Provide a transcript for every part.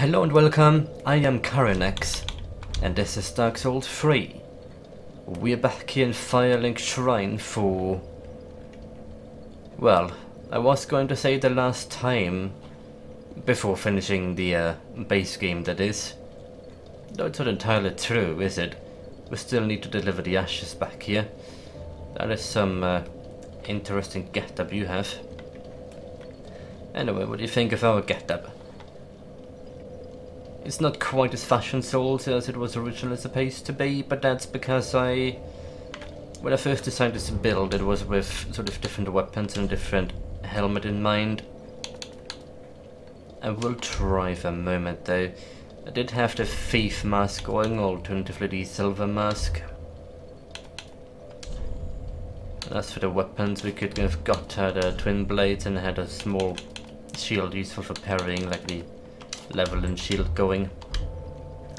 Hello and welcome, I am Carynx, and this is Dark Souls 3. We're back here in Firelink Shrine for... well, I was going to say the last time, before finishing the base game that is. Though it's not entirely true, is it? We still need to deliver the ashes back here. That is some interesting getup you have. Anyway, what do you think of our getup? It's not quite as fashion Souls as it was originally supposed to be, but that's because when I first decided this build, it was with sort of different weapons and different helmet in mind. I will try for a moment though. I did have the thief mask going, alternatively the silver mask. As for the weapons, we could have got the twin blades and had a small shield useful for parrying, like the level and shield going.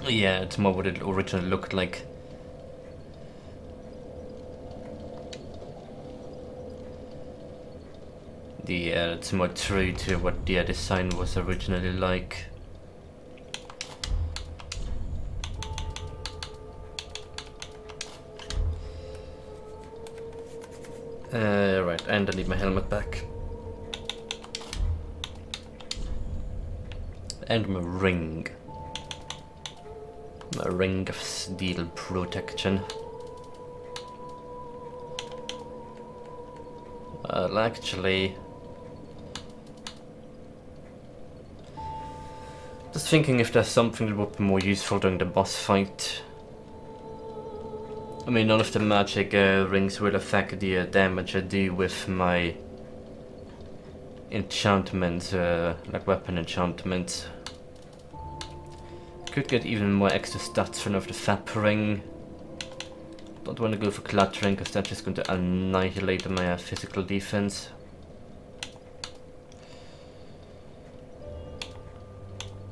Yeah, it's more what it originally looked like. It's more true to what the design was originally like. Right, and I need my helmet back. And my ring. My ring of steel protection. Well, actually... just thinking if there's something that would be more useful during the boss fight. I mean, none of the magic rings will affect the damage I do with my enchantments, like weapon enchantments. Could get even more extra stats from the Fap ring. Don't want to go for cluttering because that's just going to annihilate my physical defense.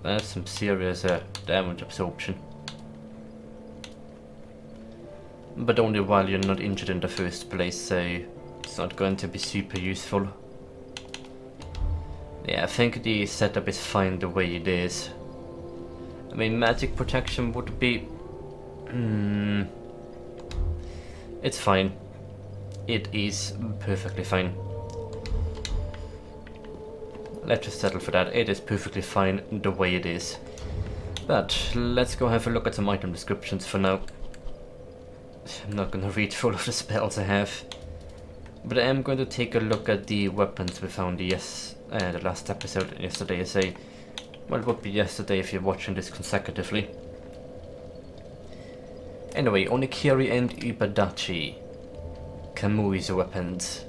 That's some serious damage absorption. But only while you're not injured in the first place, so it's not going to be super useful. Yeah, I think the setup is fine the way it is. I mean, magic protection would be... it's fine. It is perfectly fine. Let's just settle for that. It is perfectly fine the way it is. But let's go have a look at some item descriptions for now. I'm not going to read through all of the spells I have. But I am going to take a look at the weapons we found the last episode yesterday. I say, well, it would be yesterday if you're watching this consecutively. Anyway, Onikiri and Ibadachi. Kamui's weapons.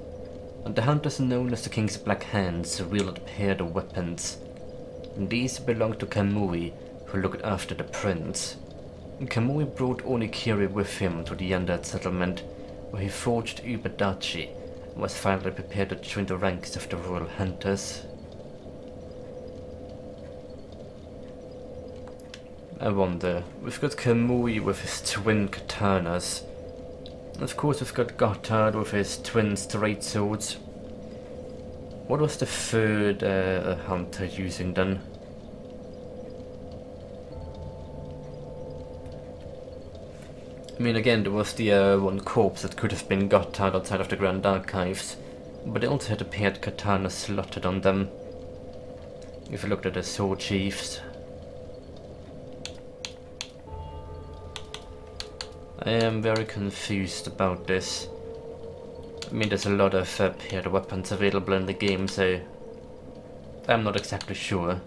And the hunters known as the King's Black Hands wielded a pair of weapons. These belonged to Kamui, who looked after the prince. Kamui brought Onikiri with him to the Undead settlement, where he forged Ibadachi and was finally prepared to join the ranks of the royal hunters. I wonder, we've got Kamui with his twin katanas. Of course we've got Gotthard with his twin straight swords. What was the third hunter using then? I mean, again, there was the one corpse that could have been Gotthard outside of the Grand Archives, but they also had a paired katana slotted on them. If you looked at the sword chiefs. I am very confused about this. I mean, there's a lot of paired weapons available in the game, so I'm not exactly sure.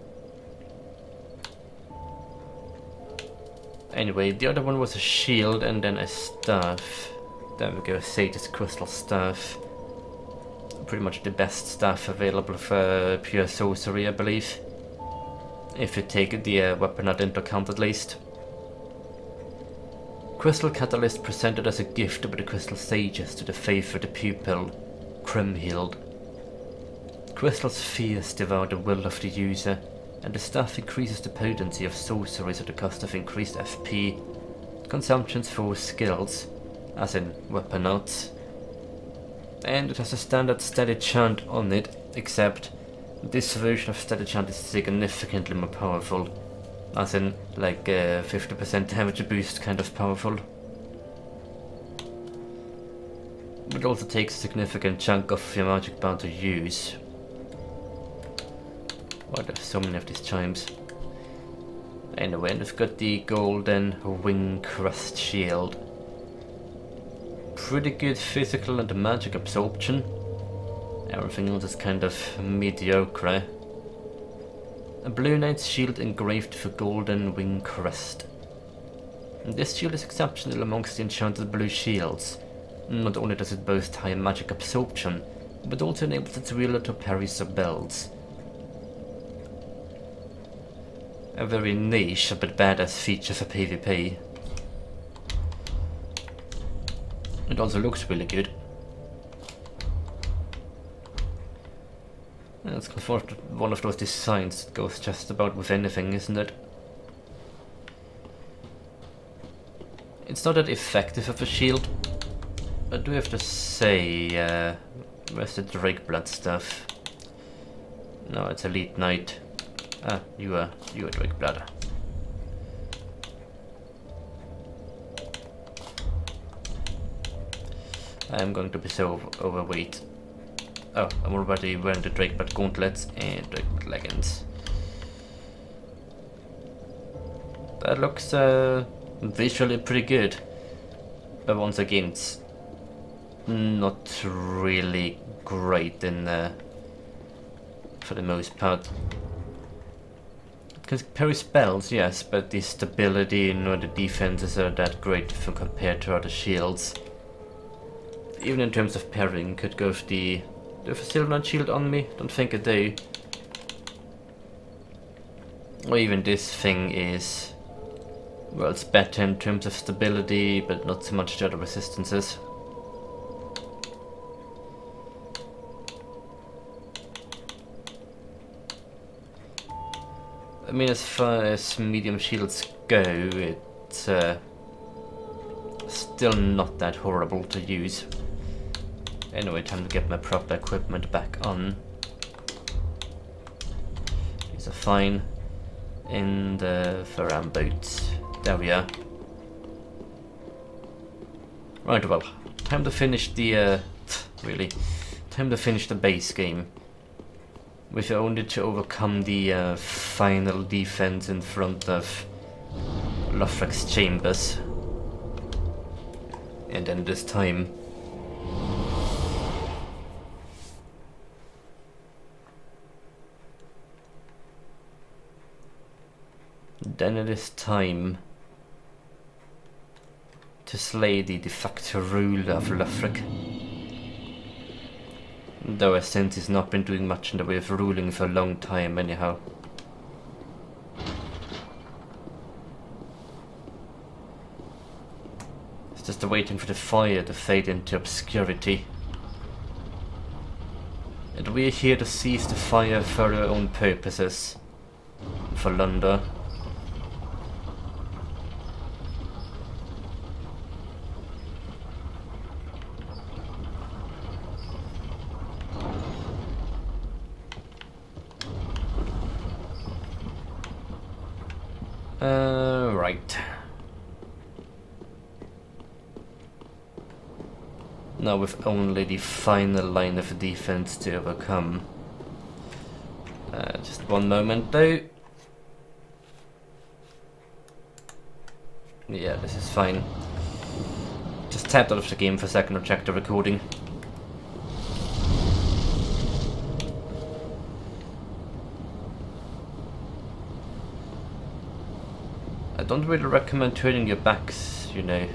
Anyway, the other one was a shield and then a staff. There we go, Sage's crystal staff. Pretty much the best staff available for pure sorcery, I believe. If you take the weapon out into account at least. Crystal Catalyst presented as a gift by the Crystal Sages to the favoured pupil, Kriemhild. Crystals fierce devour the will of the user, and the staff increases the potency of sorceries at the cost of increased FP, consumptions for skills, as in weapon arts. And it has a standard steady chant on it, except this version of steady chant is significantly more powerful. As in, like 50% damage boost kind of powerful. But it also takes a significant chunk of your magic bar to use. Why there's so many of these chimes. Anyway, and we've got the golden wing crust shield. Pretty good physical and magic absorption. Everything else is kind of mediocre. A blue knight's shield engraved with a golden wing crest. And this shield is exceptional amongst the enchanted blue shields. Not only does it boast high magic absorption, but also enables its wielder to parry spells. A very niche but badass feature for PvP. It also looks really good. And it's one of those designs that goes just about with anything, isn't it? It's not that effective of a shield. I do have to say, where's the Drake Blood stuff? No, it's Elite Knight. Ah, you are Drake Blood. I am going to be so overweight. Oh, I'm already wearing the Drake Blood gauntlets and Drake Blood leggings. That looks visually pretty good, but once again, it's not really great in for the most part. Because parry spells, yes, but the stability nor the defenses are that great if compared to other shields. Even in terms of parrying, could go with the... Do I have a Silver Knight shield on me? Don't think I do. Or even this thing is... Well, it's better in terms of stability, but not so much the other resistances. I mean, as far as medium shields go, it's still not that horrible to use. Anyway, time to get my proper equipment back on. These are fine. And Ferran boots. There we are. Right, well, time to finish the really, time to finish the base game. With only to overcome the final defense in front of Lothrich's chambers. And then this time it is time to slay the de facto ruler of Lothric. Though I sense he's not been doing much in the way of ruling for a long time anyhow. It's just waiting for the fire to fade into obscurity. And we're here to seize the fire for our own purposes. For Lunda. Right. Now with only the final line of defense to overcome. Just one moment though. Yeah, this is fine. Just tapped out of the game for a second to check the recording. I don't really recommend turning your backs, you know.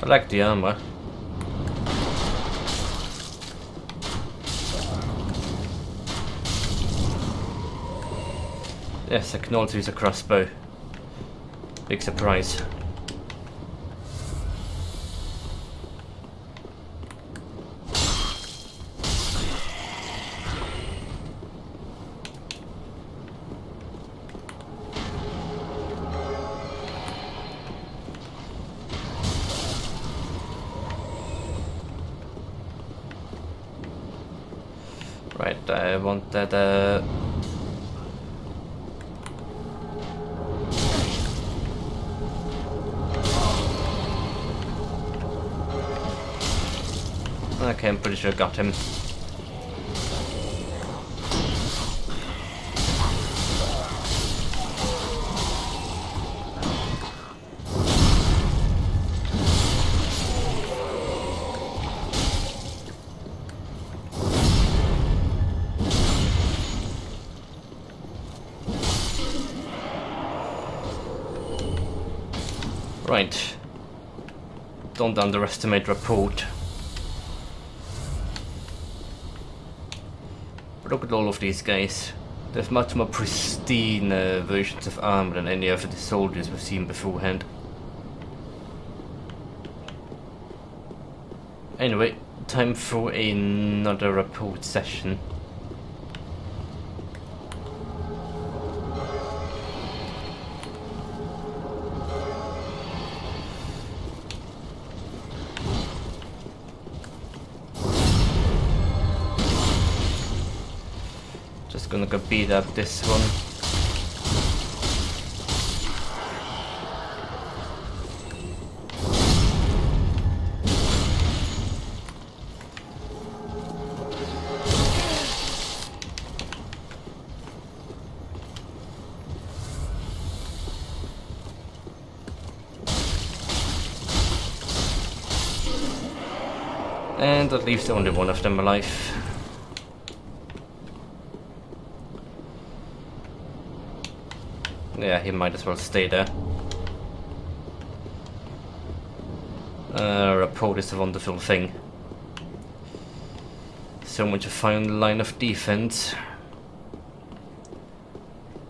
I like the armor. Yes, I can also use a crossbow. Big surprise. Right, I want that okay, I'm pretty sure I got him. Right. Don't underestimate report. But look at all of these guys. There's much more pristine versions of armor than any of the soldiers we've seen beforehand. Anyway, time for another report session. Just gonna go beat up this one. And that leaves only one of them alive. Yeah, he might as well stay there. Report is a wonderful thing. So much a fine line of defense.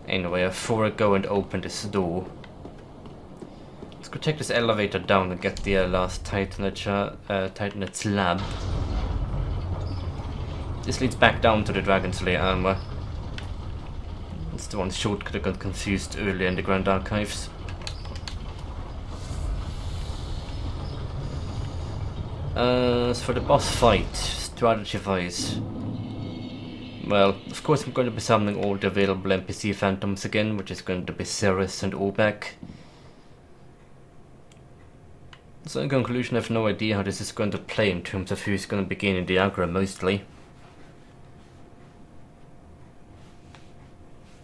Anyway, before I go and open this door, let's go take this elevator down and get the last Titanite lab. This leads back down to the Dragon Slayer armor. It's the one shortcut I got confused earlier in the Grand Archives. As for the boss fight, strategy-wise, well, of course I'm going to be summoning all the available NPC phantoms again, which is going to be Ceres and Obak. So in conclusion, I have no idea how this is going to play in terms of who's going to be gaining the aggro mostly.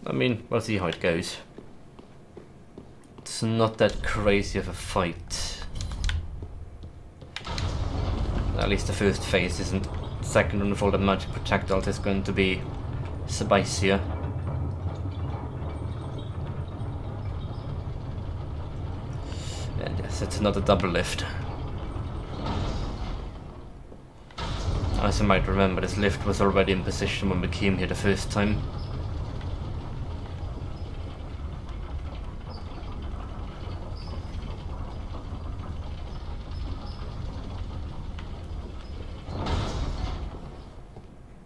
I mean, we'll see how it goes. It's not that crazy of a fight. At least the first phase isn't. Second one with all the magic projectiles is going to be spicier. And yes, it's another double lift. As I might remember, this lift was already in position when we came here the first time.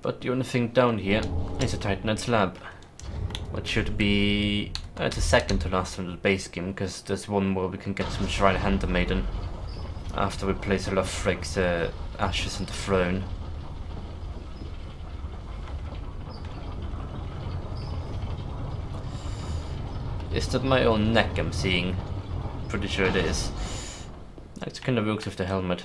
But the only thing down here is a Titanite lab, which should be it's a second to last from the base game, because there's one where we can get some Shrine Handmaiden after we place Lofrig's ashes on the throne. Is that my own neck I'm seeing? Pretty sure it is. It kind of works with the helmet.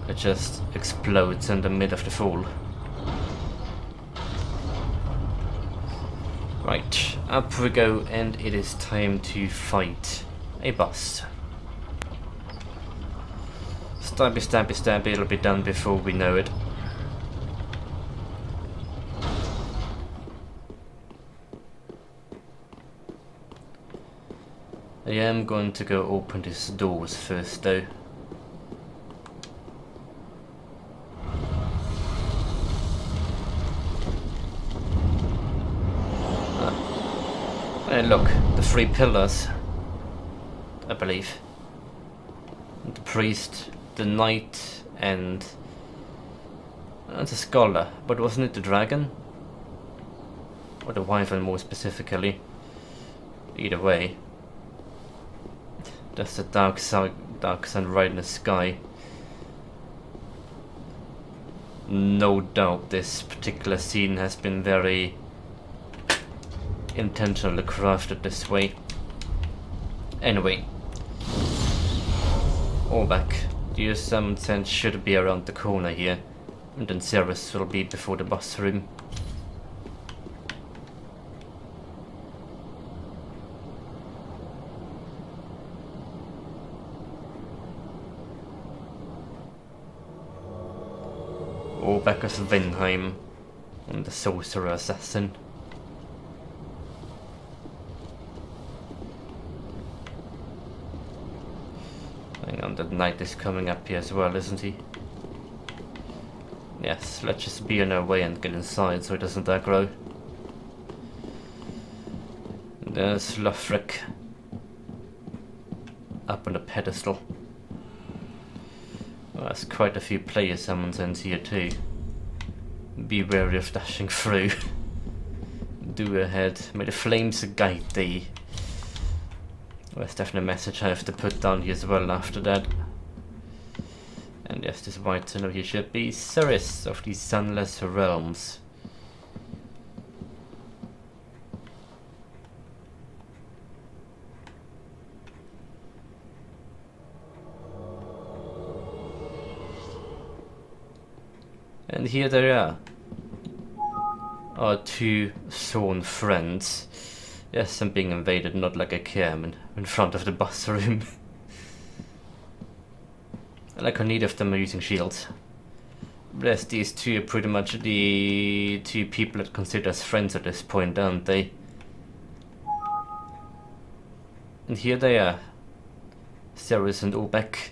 It just explodes in the mid of the fall. Right, up we go, and it is time to fight a boss. Stabby, stabby, stabby, it'll be done before we know it. I am going to go open these doors first though. And look, the three pillars, I believe. The priest, the knight, and the scholar. But wasn't it the dragon? Or the wyvern more specifically. Either way. There's the dark sun right in the sky. No doubt this particular scene has been very intentionally crafted this way. Anyway. All back. The summon sense should be around the corner here. And then Ceres will be before the boss room. All back as Vinheim and the sorcerer assassin. Hang on, the knight is coming up here as well, isn't he? Yes, let's just be on our way and get inside so it doesn't aggro. There's Lothric up on the pedestal. Well, there's quite a few player summons in here too. Be wary of dashing through. Do ahead. May the flames guide thee. Well, that's definitely a message I have to put down here as well after that. And yes, this white tunnel here should be Ceres of the Sunless Realms. And here they are. Our two sworn friends. Yes, I'm being invaded, not like I care. I'm in front of the boss room. Like neither of them are using shields. But yes, these two are pretty much the two people that consider as friends at this point, aren't they? And here they are. Ceres and Obek.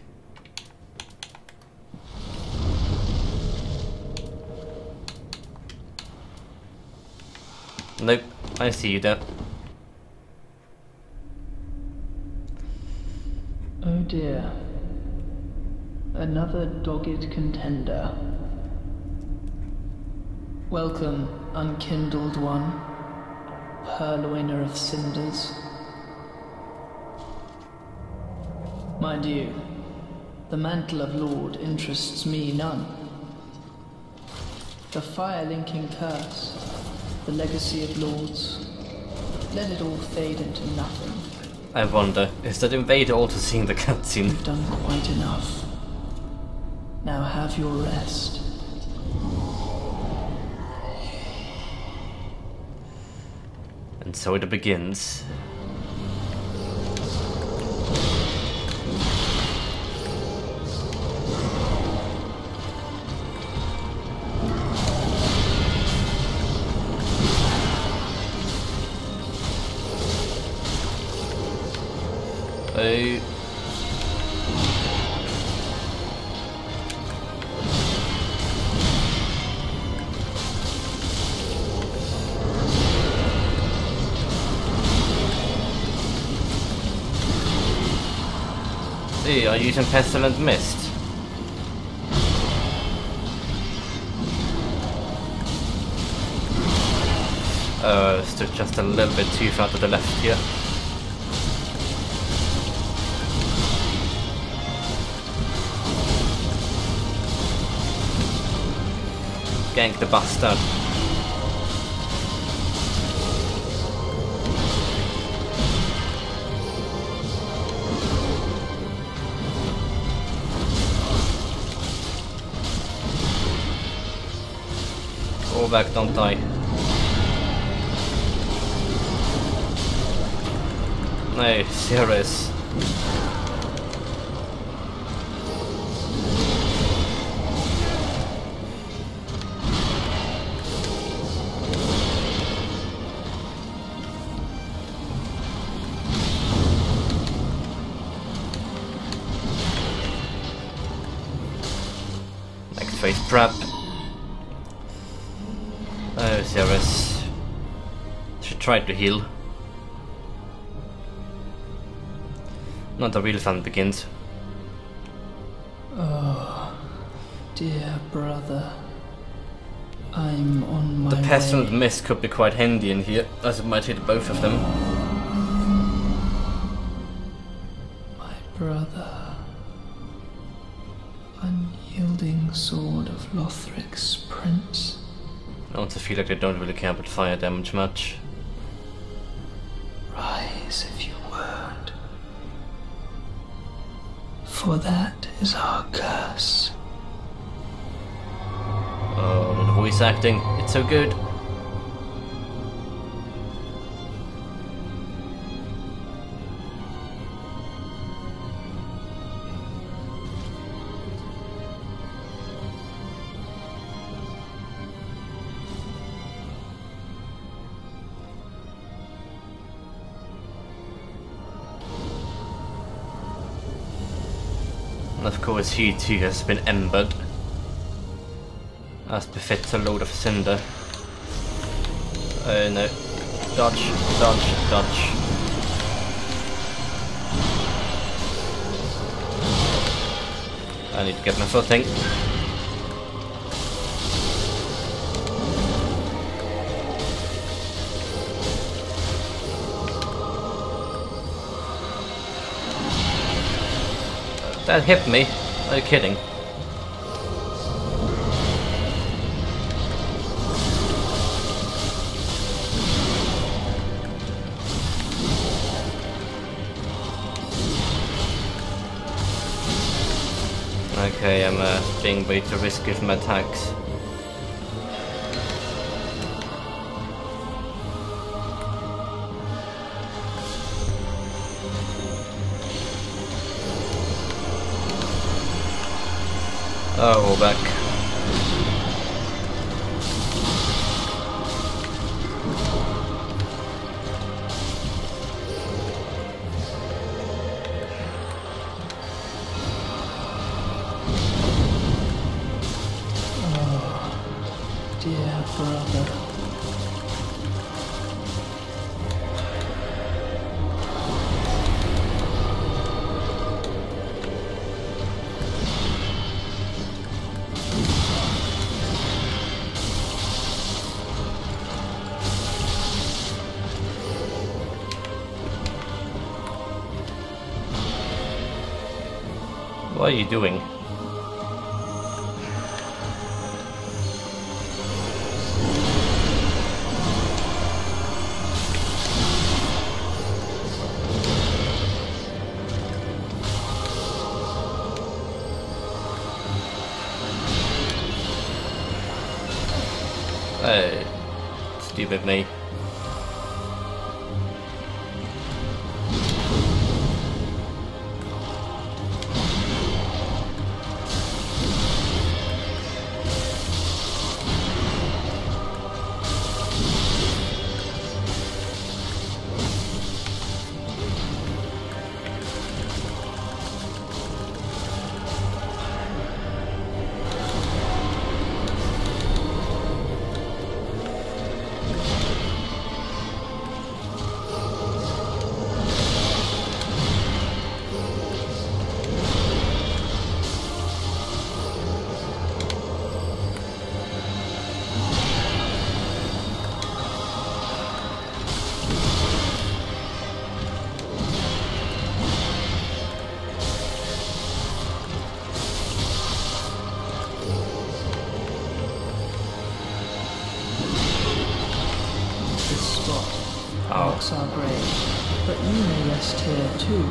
Nope, I see you there. Oh dear. Another dogged contender. Welcome, unkindled one, purloiner of cinders. Mind you, the mantle of Lord interests me none. The fire-linking curse, the legacy of lords, let it all fade into nothing. I wonder, is that invader also seeing the cutscene? You've done quite enough. Now have your rest. And so it begins. Oh. Hey, are you using Pestilent Mist? Stood just a little bit too far to the left here. Gank the bastard. Go back, don't die. No, serious. Next phase prep. Oh, Ceres. She tried to heal. Not the real fun begins. Oh, dear brother. I'm on my The pestilent way. mist could be quite handy in here, as it might hit both of them. My brother. Unyielding sword of Lothric's prince. I also feel like they don't really care about fire damage much. Rise if you would. For that is our curse. Oh, the voice acting, it's so good. And of course he too has been embered, as befits a load of Cinder. Oh no. Dodge, dodge, dodge. I need to get my footing. That hit me? Are you kidding? Okay, I'm being way too risky with my attacks. Oh, we're back. Oh, dear brother. What are you doing? Hey, stupid me. Marks our grave, but you may rest here too,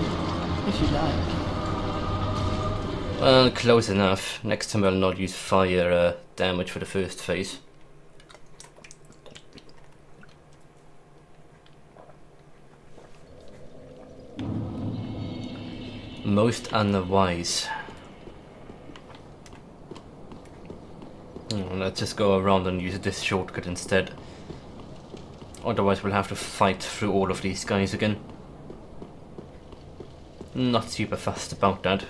if you like. Well, close enough. Next time I'll not use fire damage for the first phase. Most unwise. Let's just go around and use this shortcut instead. Otherwise we'll have to fight through all of these guys again. Not super fussed about that.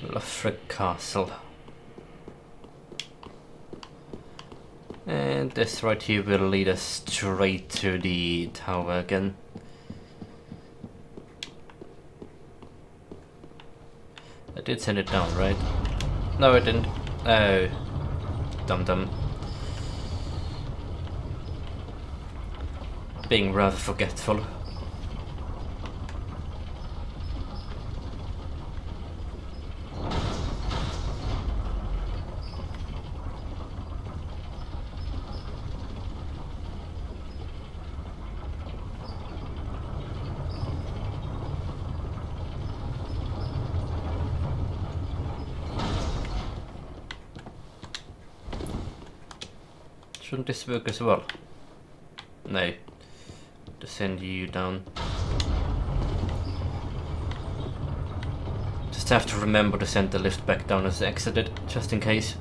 Lothric's Castle. And this right here will lead us straight to the tower again. I did send it down, right? No, I didn't. Oh, dum-dum. Being rather forgetful. Shouldn't this work as well? No. To send you down. Just have to remember to send the lift back down as I exited, just in case.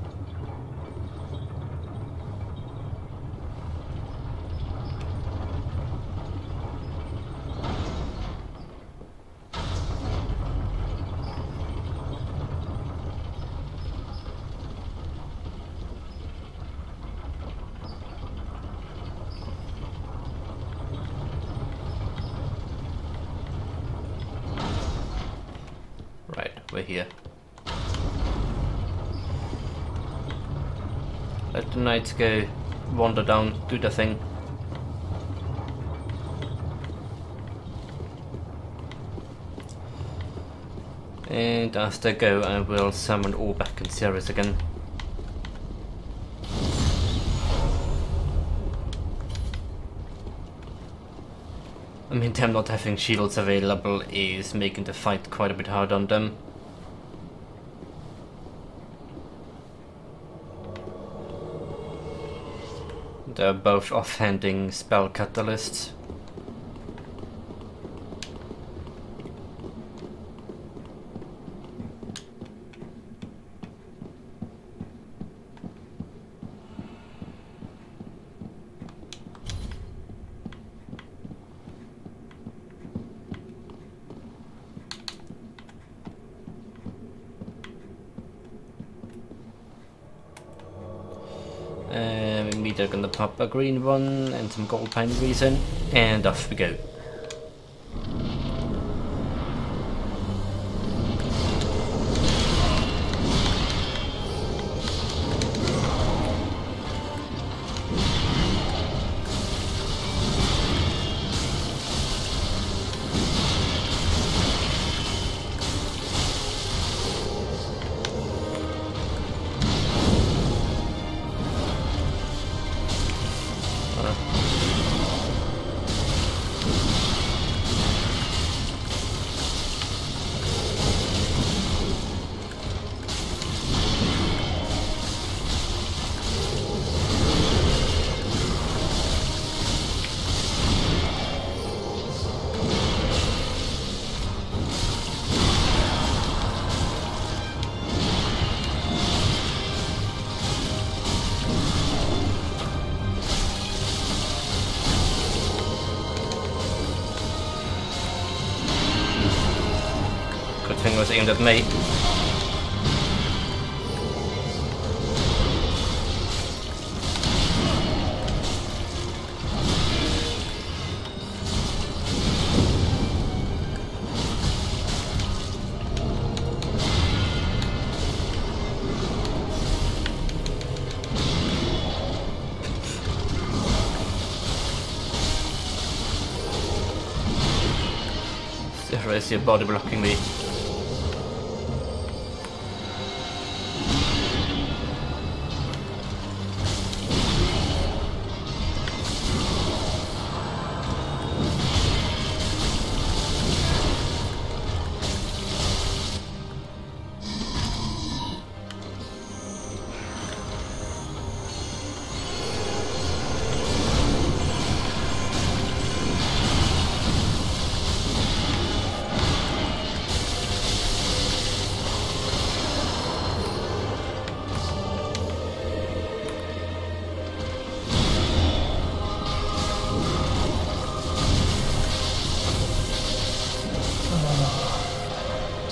We're here. Let the knights go wander down, do the thing. And as they go, I will summon Orbak and Ceres again. I mean, them not having shields available is making the fight quite a bit hard on them. They're both offhanding spell catalysts. They're gonna pop a green one and some gold pine reason, and off we go. Was aimed at me. There is your body blocking me.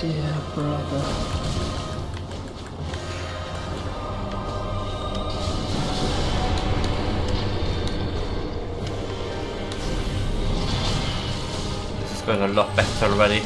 Dear brother. going a lot better already.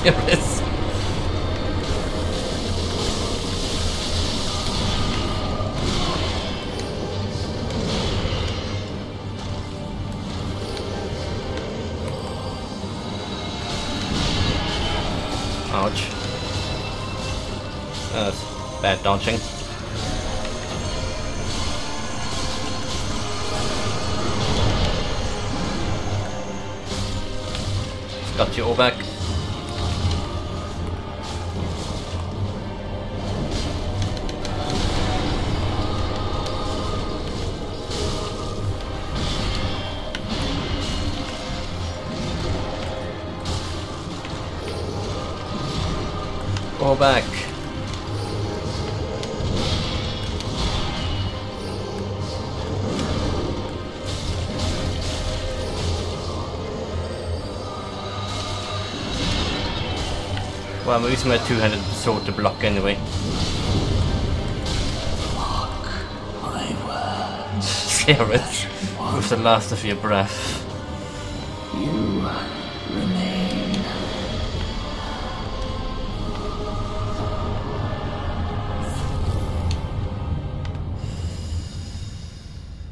Serious. Ouch. That's bad dodging. Got you all back. All back. Well, I'm using my two-handed sword to block anyway. Mark my words. Serious? With the last of your breath. You remain.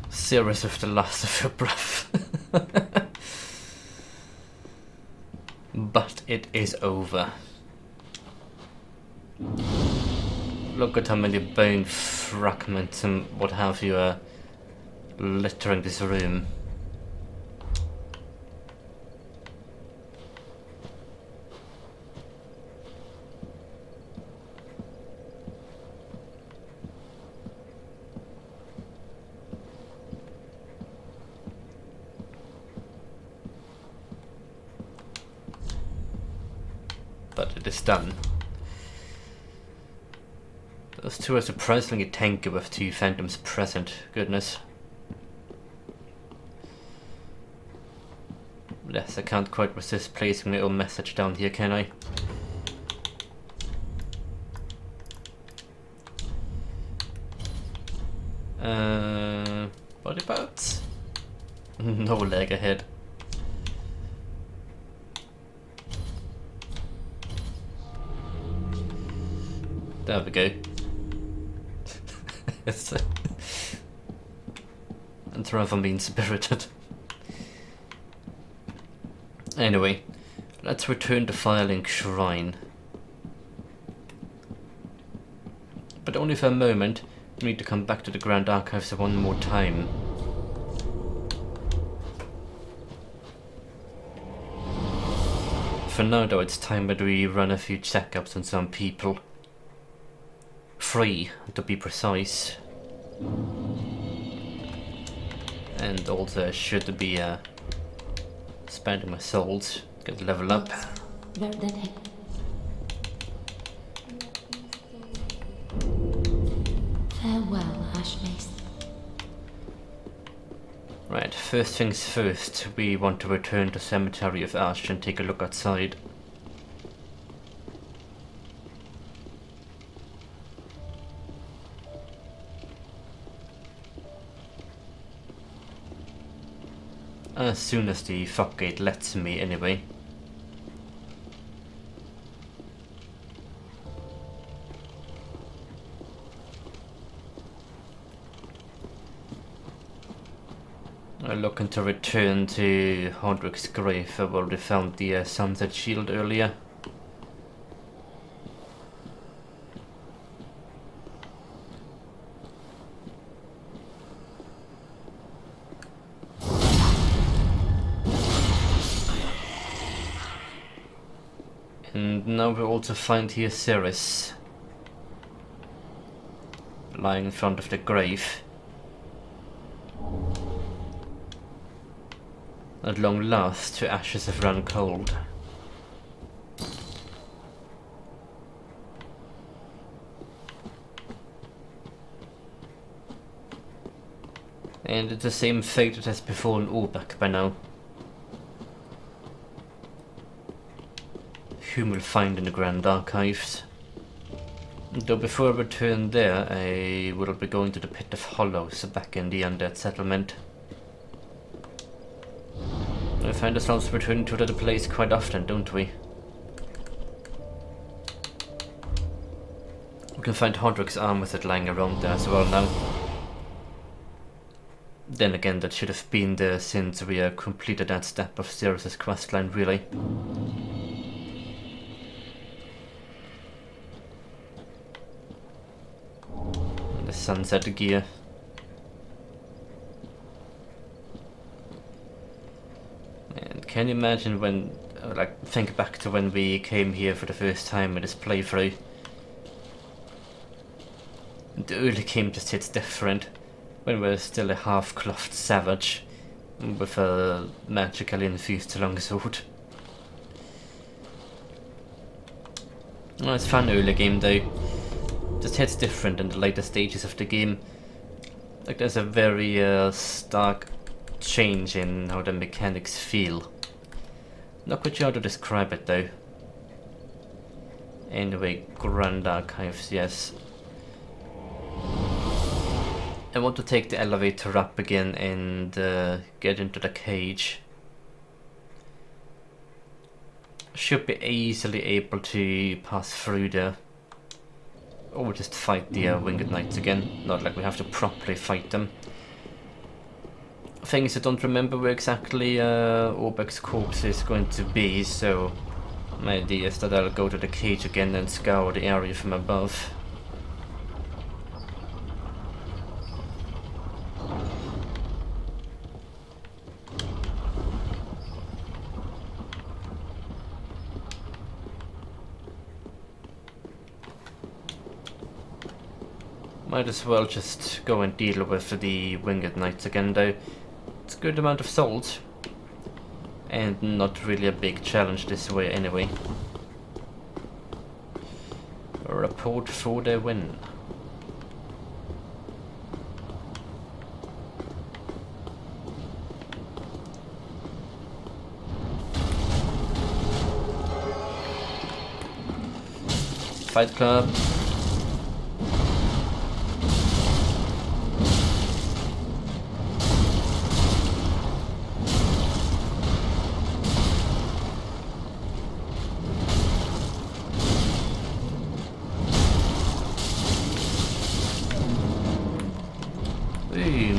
Serious with the last of your breath. But it is over. Look at how many bone fragments and what have you are littering this room. But it is done. Those two are surprisingly tanky with two phantoms present. Goodness. Yes, I can't quite resist placing my own message down here, can I? Body parts? No leg ahead. There we go. And rather mean-spirited. Anyway, let's return to Firelink Shrine. But only for a moment. We need to come back to the Grand Archives one more time. For now though, it's time that we run a few checkups on some people. 3 to be precise. And also should be spending my souls, get the level up. Farewell, Ashmace. Right, first things first, we want to return to Cemetery of Ash and take a look outside. As soon as the fuckgate lets me, anyway. I'm looking to return to Hondrick's grave. I've already found the sunset shield earlier. And now we also find here Ceres. lying in front of the grave. At long last, her ashes have run cold. And it's the same fate that has befallen Orbak by now. Whom we'll find in the Grand Archives. Though before I return there, I will be going to the Pit of Hollows back in the Undead Settlement. We find ourselves returning to that place quite often, don't we? We can find Hondrick's arm with it lying around there as well now. Then again, that should have been there since we completed that step of Ceres' questline, really. And the sunset gear. And can you imagine when, like, think back to when we came here for the first time in this playthrough. The early game just hits different. When we're still a half-clothed savage with a magically infused longsword. Well, it's fun early game though. Just hits different in the later stages of the game. Like there's a very stark change in how the mechanics feel. Not quite sure how to describe it though. Anyway, Grand Archives, yes. I want to take the elevator up again and get into the cage. Should be easily able to pass through there. Or just fight the Winged Knights again. Not like we have to properly fight them. Thing is, I don't remember where exactly Orbak's corpse is going to be, so my idea is that I'll go to the cage again and scour the area from above. Might as well just go and deal with the Winged Knights again though. It's a good amount of souls. And not really a big challenge this way anyway. A report for the win. Fight Club.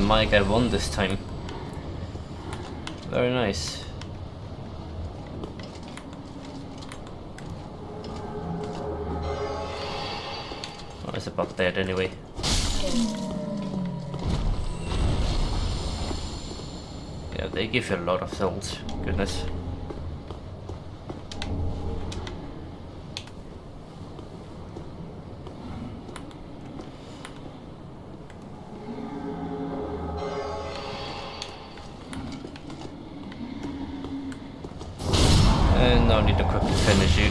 My guy won this time. Very nice. Oh, it's about dead anyway. Yeah, they give you a lot of souls. Goodness. And now I need to quickly finish you.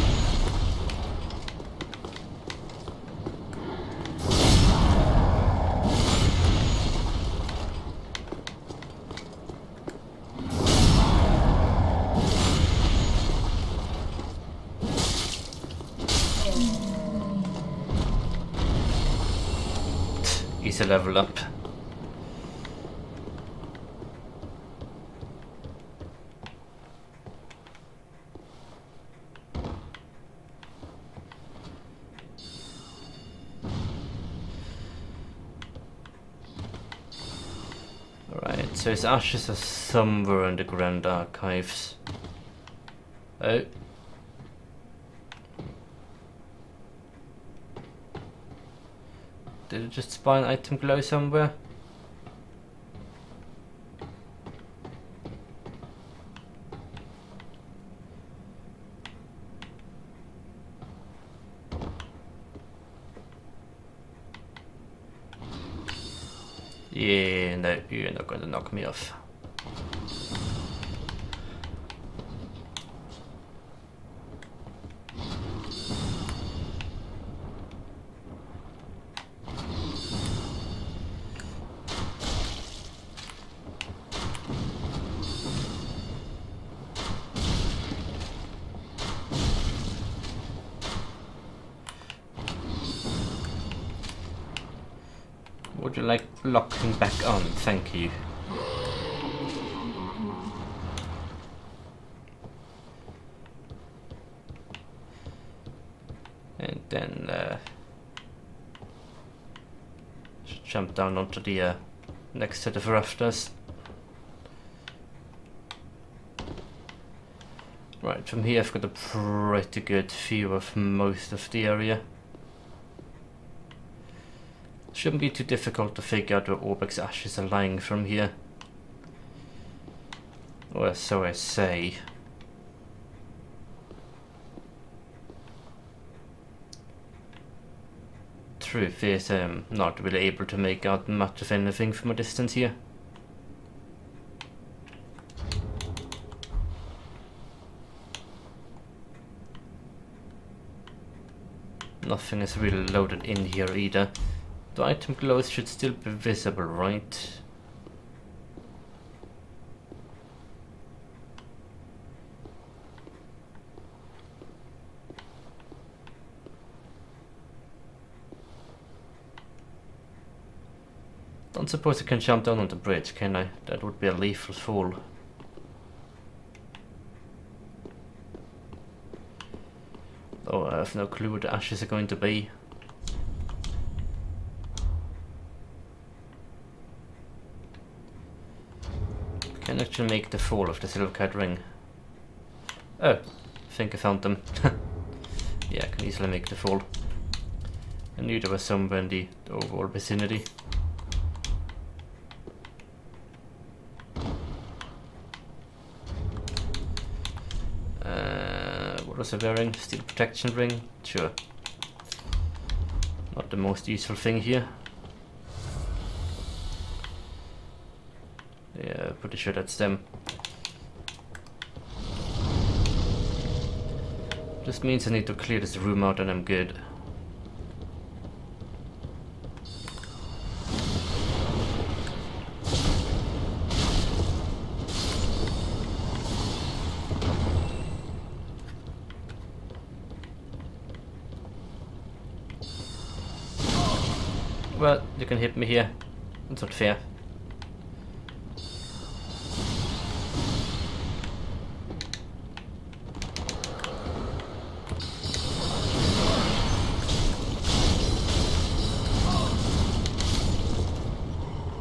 Easy level up. Alright, so his ashes are somewhere in the Grand Archives. Oh. Did it just spawn an item glow somewhere? Yeah, no, you're not going to knock me off. Would you like locking back on? Thank you. And then jump down onto the next set of rafters. Right, from here I've got a pretty good view of most of the area. Shouldn't be too difficult to figure out where Orbek's ashes are lying from here. Or so I say. Truth is, I'm not really able to make out much of anything from a distance here. Nothing is really loaded in here either. The item glows should still be visible, right? Don't suppose I can jump down on the bridge, can I? That would be a lethal fall. Oh, I have no clue what the ashes are going to be. Can actually make the fall of the silver-clad ring. Oh, I think I found them. Yeah, I can easily make the fall. I knew there was somewhere in the overall vicinity. What was I wearing? Steel protection ring? Sure. Not the most useful thing here. Yeah, pretty sure that's them. Just means I need to clear this room out and I'm good. Well, you can hit me here. That's not fair.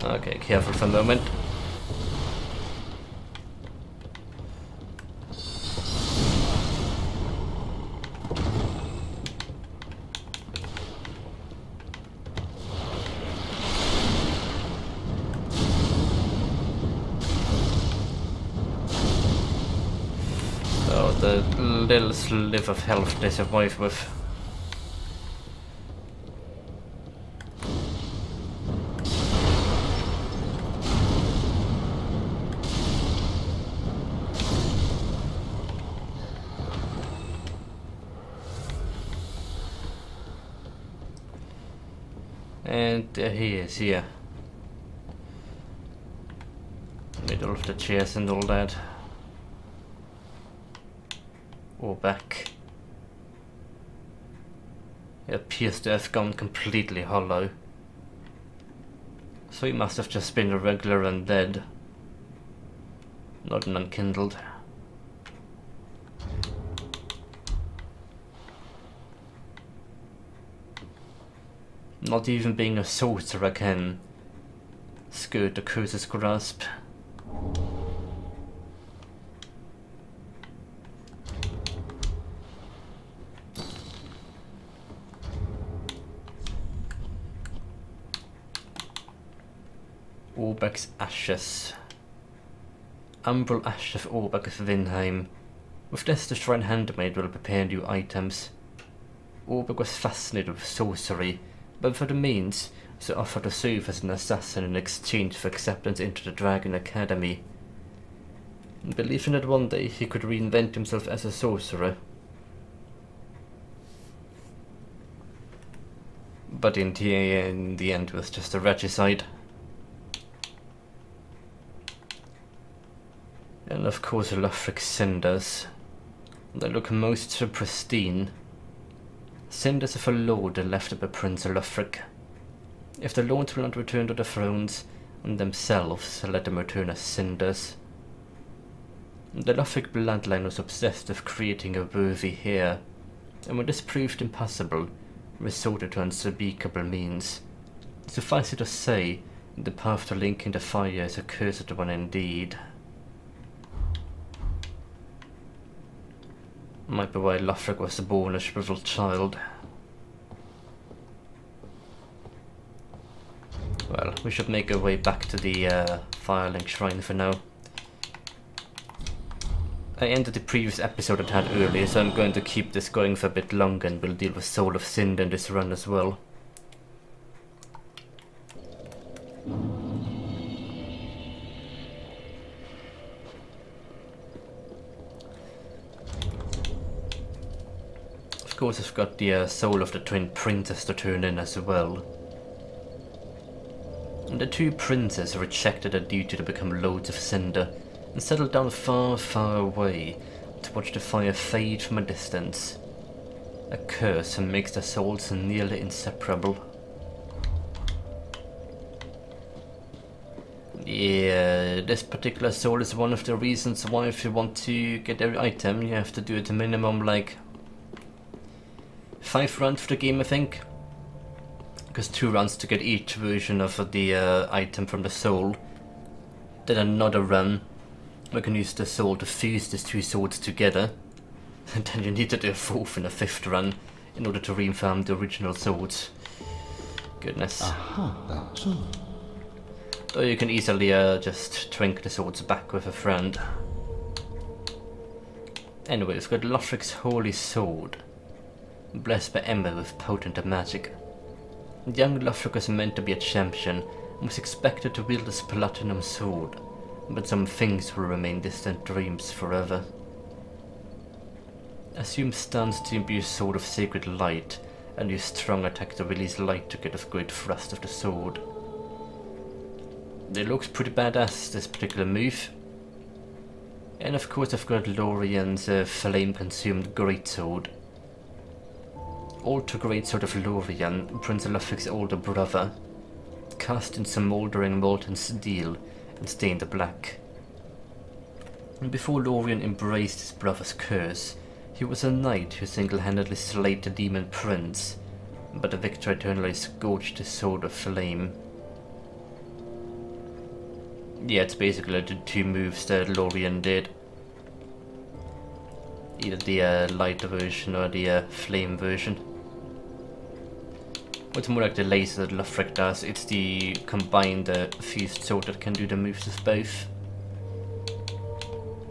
Okay, careful for a moment. So the little sliver of health they survive with. And there he is here. Middle of the chairs and all that. Or back. It appears to have gone completely hollow. So he must have just been a regular undead. Not an unkindled. Not even being a sorcerer can skirt the curse's grasp. Orbek's ashes. Umbral ash of Orbek of Vinheim. With this the shrine handmaid will prepare new items. Orbek was fascinated with sorcery but for the means, so offered to serve as an assassin in exchange for acceptance into the Dragon Academy, believing that one day he could reinvent himself as a sorcerer. But in the end it was just a regicide. And of course Lothric cinders. They look most pristine. Cinders of a lord left by Prince Lothric. If the lords will not return to the thrones, and themselves let them return as cinders. The Lothric bloodline was obsessed with creating a worthy heir, and when this proved impossible, resorted to unspeakable means. Suffice it to say, the path to linking the fire is a cursed one indeed. Might be why Lothric was born a shriveled child. Well, we should make our way back to the Firelink Shrine for now. I ended the previous episode I had earlier, so I'm going to keep this going for a bit longer, and we'll deal with Soul of Cinder in this run as well. Of course, I've got the soul of the twin princess to turn in as well. And the two princes rejected their duty to become lords of Cinder and settled down far, far away to watch the fire fade from a distance. A curse that makes their souls nearly inseparable. Yeah, this particular soul is one of the reasons why if you want to get every item, you have to do it a minimum like 5 runs for the game, I think. Because 2 runs to get each version of the item from the soul. Then another run, we can use the soul to fuse these 2 swords together. And then you need to do a 4th and a 5th run in order to refarm the original swords. Goodness. Aha, that too. Or you can easily just drink the swords back with a friend. Anyway, we've got Lothric's Holy Sword, blessed by Emma with potent magic. Young Lothric was meant to be a champion and was expected to wield this platinum sword, but some things will remain distant dreams forever. Assume stands to imbue Sword of Sacred Light and use strong attack to release light to get a great thrust of the sword. It looks pretty badass, this particular move. And of course I've got Lorien's flame-consumed greatsword. Alter Greatsword of Lorien, Prince Lothric's older brother, cast in some mouldering molten steel and stained black. And before Lorien embraced his brother's curse, he was a knight who single-handedly slayed the demon prince, but the victor eternally scorched his sword of flame. Yeah, it's basically the 2 moves that Lorien did. Either the light version or the flame version. It's more like the laser that Lothric does, it's the combined fused sword that can do the moves of both.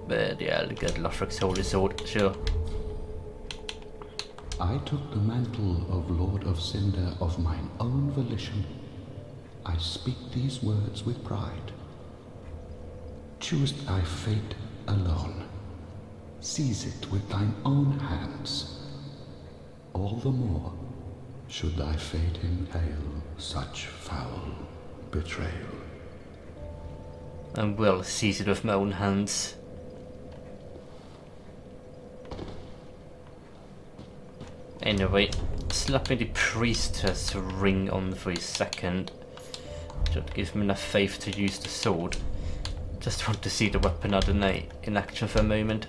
But yeah, I'll get Lothric's Holy Sword, sure. I took the mantle of Lord of Cinder of mine own volition. I speak these words with pride. Choose thy fate alone. Seize it with thine own hands. All the more should thy fate impale such foul betrayal. I will seize it with my own hands. Anyway, slapping the priestess ring on for a second. Should give me enough faith to use the sword. Just want to see the weapon in action for a moment.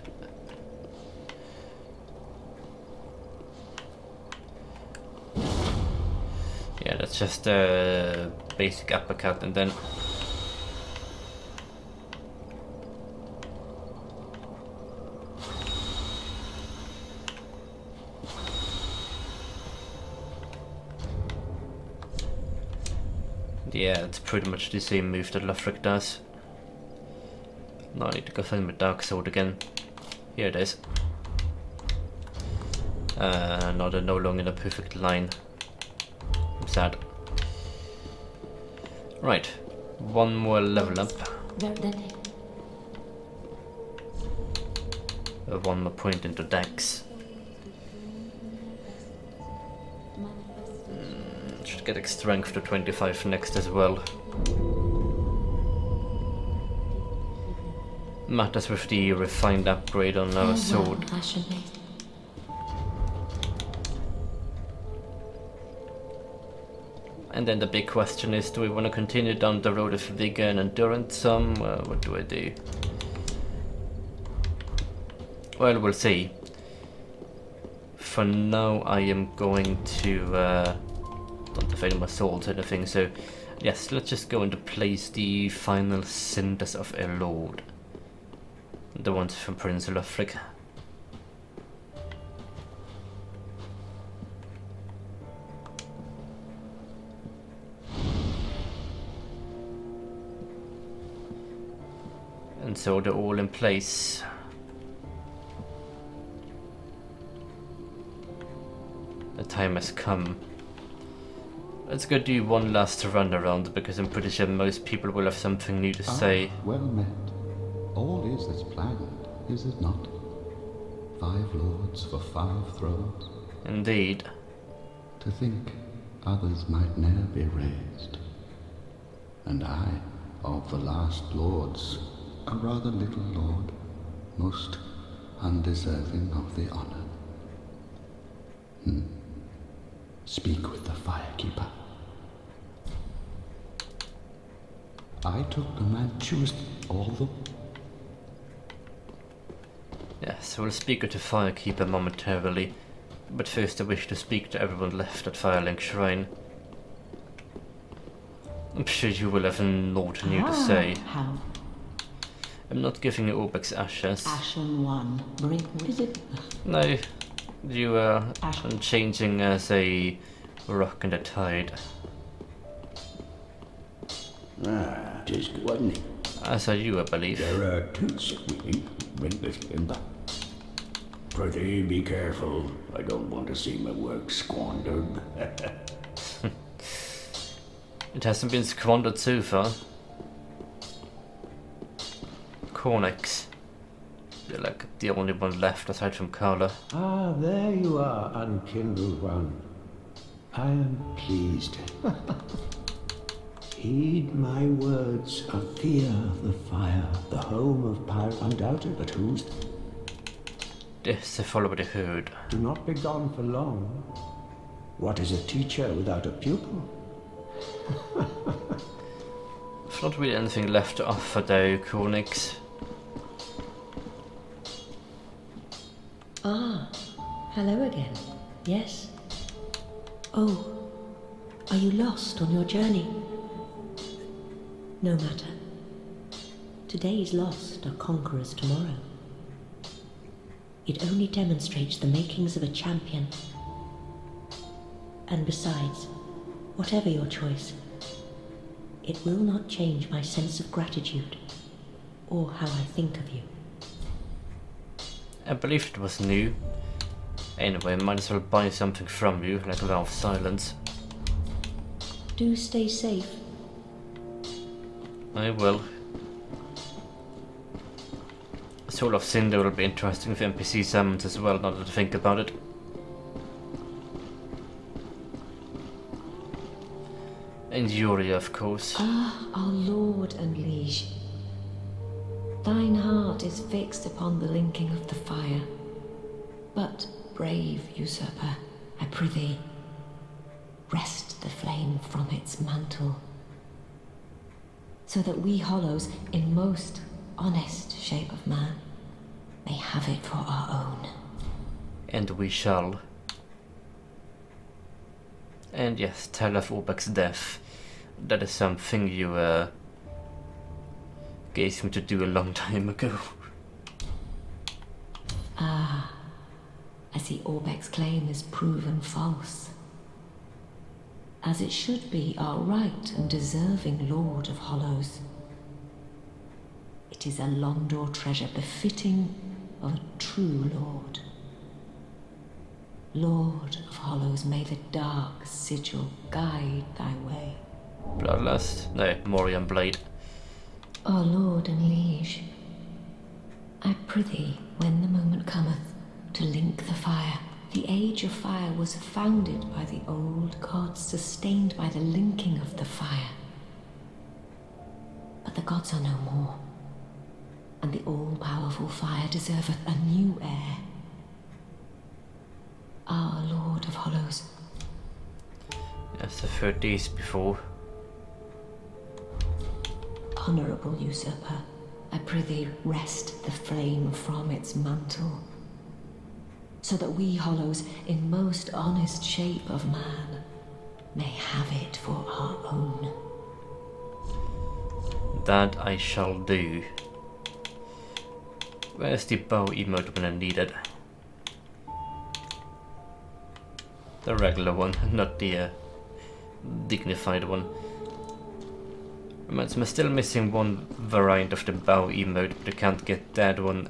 Yeah, that's just a basic uppercut and then... Yeah, it's pretty much the same move that Lothric does. Now I need to go find my dark sword again. Here it is. Now they're no longer in a perfect line. I'm sad. Right, one more level up. One more point into Dex. Should get strength to 25 next as well. Matters with the refined upgrade on our sword. And then the big question is, do we want to continue down the road of vigor and endurance some? What do I do? Well, we'll see. For now, I am going to don't defend my souls or anything, so yes, let's just go and place the final cinders of a lord. The ones from Prince Lothric. And so they're all in place. The time has come. Let's go do one last run around, because I'm pretty sure most people will have something new to say. Well met. All is as planned, is it not? 5 lords for 5 thrones. Indeed. To think others might ne'er be raised. And I, of the last lords, a rather little lord, most undeserving of the honor. Speak with the firekeeper. I took the man choose all the... Yes, we'll speak with the firekeeper momentarily, but first I wish to speak to everyone left at Firelink Shrine. I'm sure you will have naught new to say. How? I'm not giving you Obex ashes. Ashen one. Bring with it. No, you are unchanging as a rock in the tide. Tis good, wasn't it? As are you, I believe. There are 2 sweetie. Bring this timber. Pretty be careful. I don't want to see my work squandered. It hasn't been squandered so far. Carynx. You're like the only one left aside from Carla. Ah, there you are, unkindled one. I am pleased. Heed my words of fear the fire, the home of Pyre undoubted, but whose? This I follow the herd. Do not be gone for long. What is a teacher without a pupil? There's not really anything left to offer though, Carynx. Ah, hello again. Yes. Oh, are you lost on your journey? No matter. Today's lost are conquerors tomorrow. It only demonstrates the makings of a champion. And besides, whatever your choice, it will not change my sense of gratitude, or how I think of you. I believed it was new. Anyway, might as well buy something from you, like a vow of silence. Do stay safe. I will. Soul of Cinder will be interesting with NPC summons as well, now that I think about it. And Yuria, of course. Ah, our lord and liege. Thine heart is fixed upon the linking of the fire. But, brave usurper, I prithee, wrest the flame from its mantle, so that we hollows, in most honest shape of man, may have it for our own. And we shall. And yes, tell of Obek's death. That is something you gave me to do a long time ago. Ah, as the Orbec's claim is proven false. As it should be our right and deserving Lord of Hollows. It is a Londor treasure befitting of a true lord. Lord of Hollows, may the dark sigil guide thy way. Bloodlust? No, Morion Blade. Our Lord and Liege, I prithee, when the moment cometh, to link the fire. The age of fire was founded by the old gods, sustained by the linking of the fire. But the gods are no more, and the all-powerful fire deserveth a new heir. Our Lord of Hollows. Yes, I've heard these before. Honorable usurper, I prithee wrest the flame from its mantle, so that we Hollows, in most honest shape of man, may have it for our own. That I shall do. Where's the bow emote when I need it? The regular one, not the dignified one. Reminds me, I'm still missing one variant of the bow emote, but I can't get that one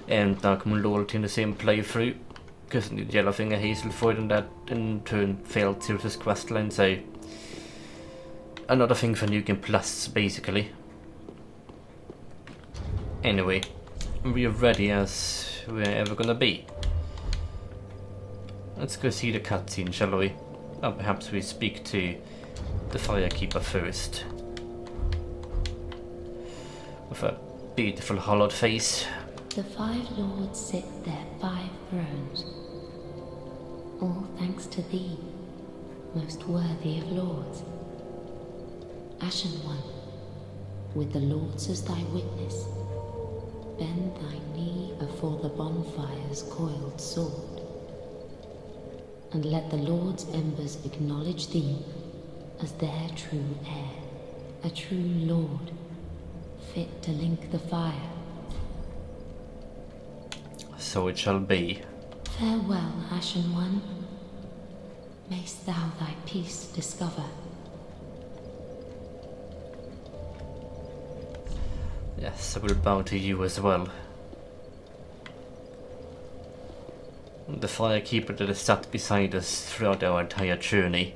and Dark Moon Loyalty in the same playthrough, because I need Yellowfinger Hazel for it, and that in turn failed Sirius questline, so another thing for New Game Plus, basically. Anyway, we're ready as we're ever gonna be. Let's go see the cutscene, shall we? Or perhaps we speak to the Firekeeper first. With a beautiful hollowed face. The 5 lords sit their 5 thrones, all thanks to thee, most worthy of lords. Ashen One, with the lords as thy witness, bend thy knee afore the bonfire's coiled sword, and let the lords' embers acknowledge thee as their true heir, a true lord, fit to link the fire. So it shall be. Farewell, Ashen One. Mayst thou thy peace discover. Yes, I will bow to you as well. The Firekeeper that has sat beside us throughout our entire journey.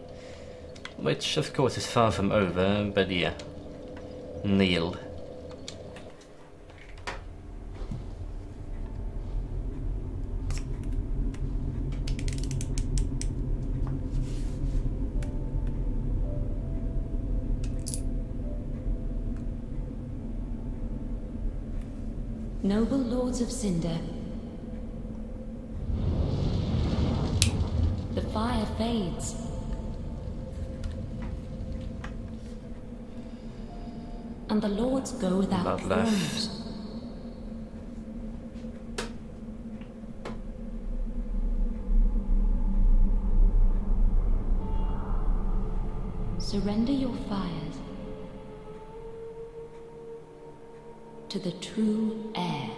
Which, of course, is far from over, but yeah. Kneel. Noble lords of Cinder, the fire fades. And the lords go without thrones. Surrender your fires to the true heir.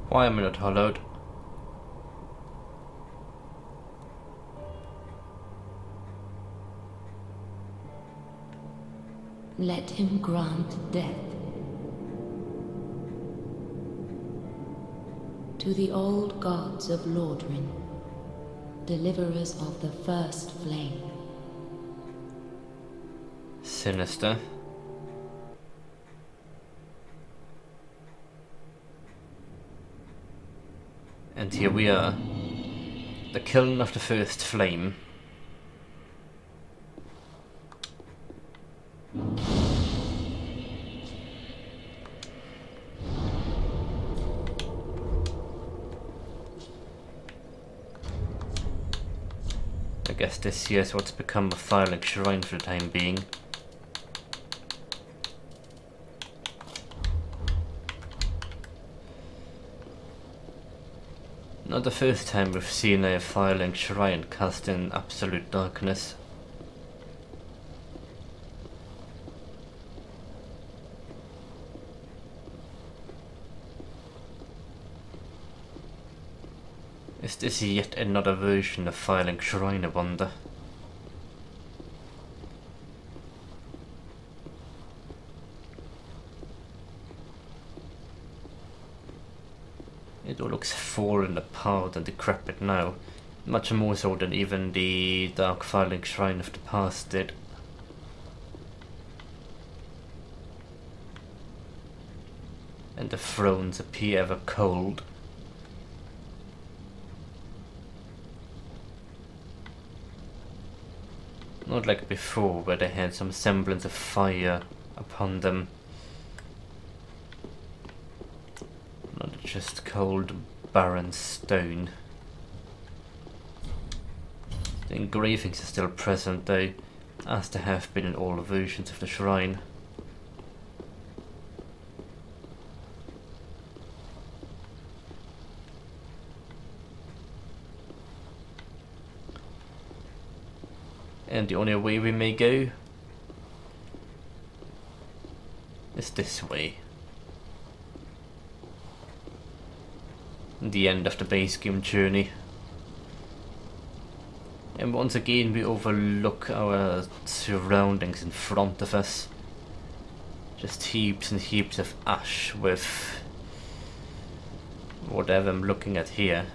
Why am I not hollowed? Let him grant death to the old gods of Lordrin, deliverers of the first flame. Sinister. And here we are, the Kiln of the first flame. guess this here is what's become a Firelink Shrine for the time being. Not the first time we've seen a Firelink Shrine cast in absolute darkness. Is this yet another version of Firelink Shrine, I wonder? It all looks fallen apart and decrepit now, much more so than even the Dark Firelink Shrine of the past did. And the thrones appear ever cold. Not like before, where they had some semblance of fire upon them. Not just cold, barren stone. The engravings are still present though, as they have been in all versions of the shrine. And the only way we may go is this way. The end of the base game journey. And once again we overlook our surroundings in front of us. Just heaps and heaps of ash with whatever I'm looking at here.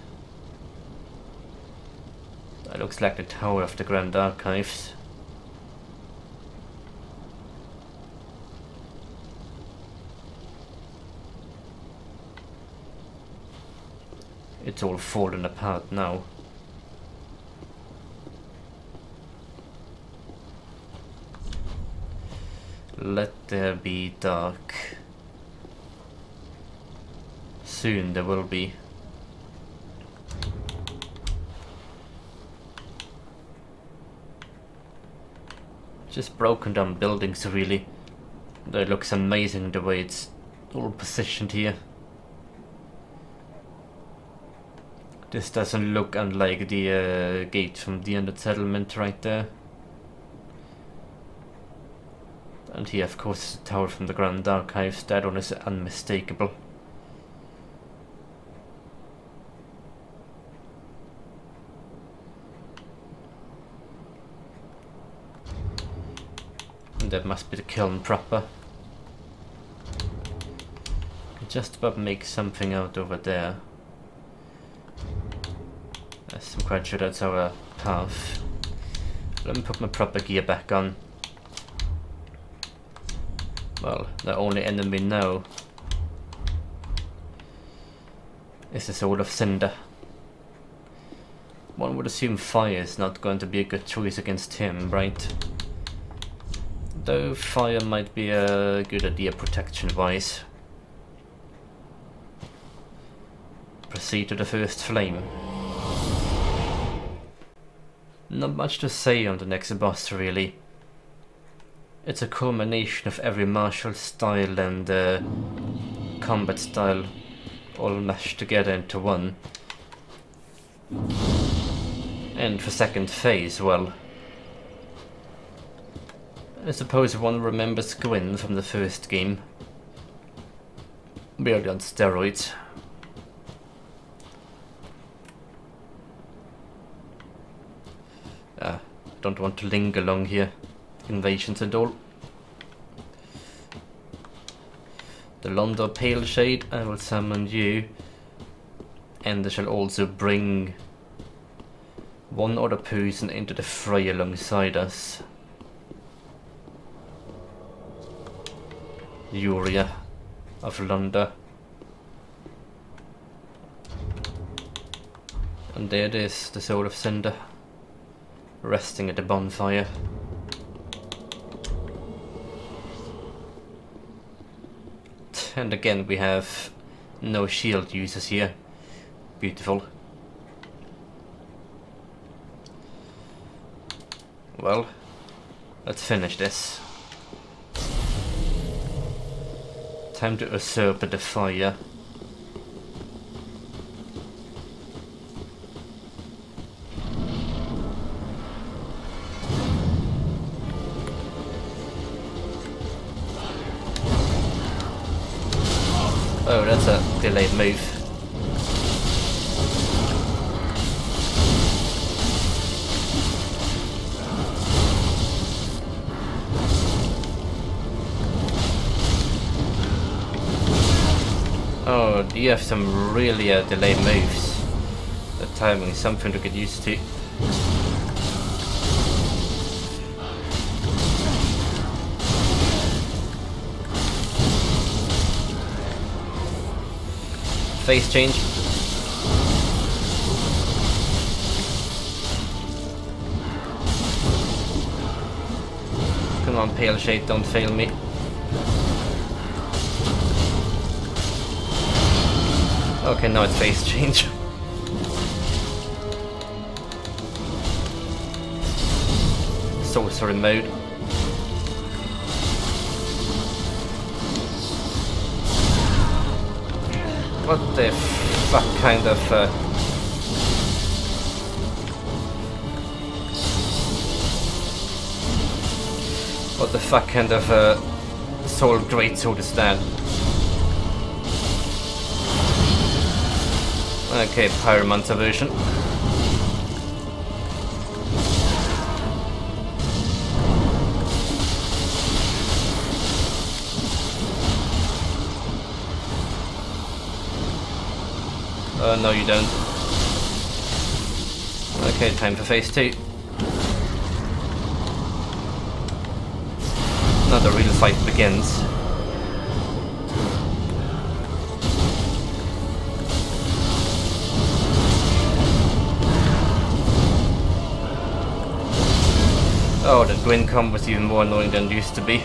That looks like the tower of the Grand Archives. It's all fallen apart now. Let there be dark. Soon there will be. Just broken down buildings really. That looks amazing the way it's all positioned here. This doesn't look unlike the gate from the Undead Settlement right there. And here of course the tower from the Grand Archives. That one is unmistakable. And that must be the Kiln proper. Can just about make something out over there. I'm quite sure that's our path. Let me put my proper gear back on. Well, the only enemy now is the Sword of Cinder. One would assume fire is not going to be a good choice against him, right? Though fire might be a good idea protection-wise. Proceed to the first flame. Not much to say on the next boss really. It's a culmination of every martial style and combat style all mashed together into one. And for second phase, well, I suppose one remembers Gwyn from the first game. Barely on steroids. Don't want to linger long here. Invasions and all. The Londo Pale Shade, I will summon you. And I shall also bring one other person into the fray alongside us. Yuria of Londo. And there it is, the Soul of Cinder. Resting at the bonfire. And again we have no shield users here. Beautiful. Well, let's finish this. Time to usurp the fire. Oh, that's a delayed move. Oh, you have some really delayed moves. The timing is something to get used to. Face change. Come on, pale shade, don't fail me. Okay, now it's face change. Sorcery mode. What the fuck kind of what the fuck kind of soul greatsword is that? Okay, Pyromancer version. No you don't. Okay, time for phase 2. Now the real fight begins. Oh, the Gwyn combo was even more annoying than it used to be.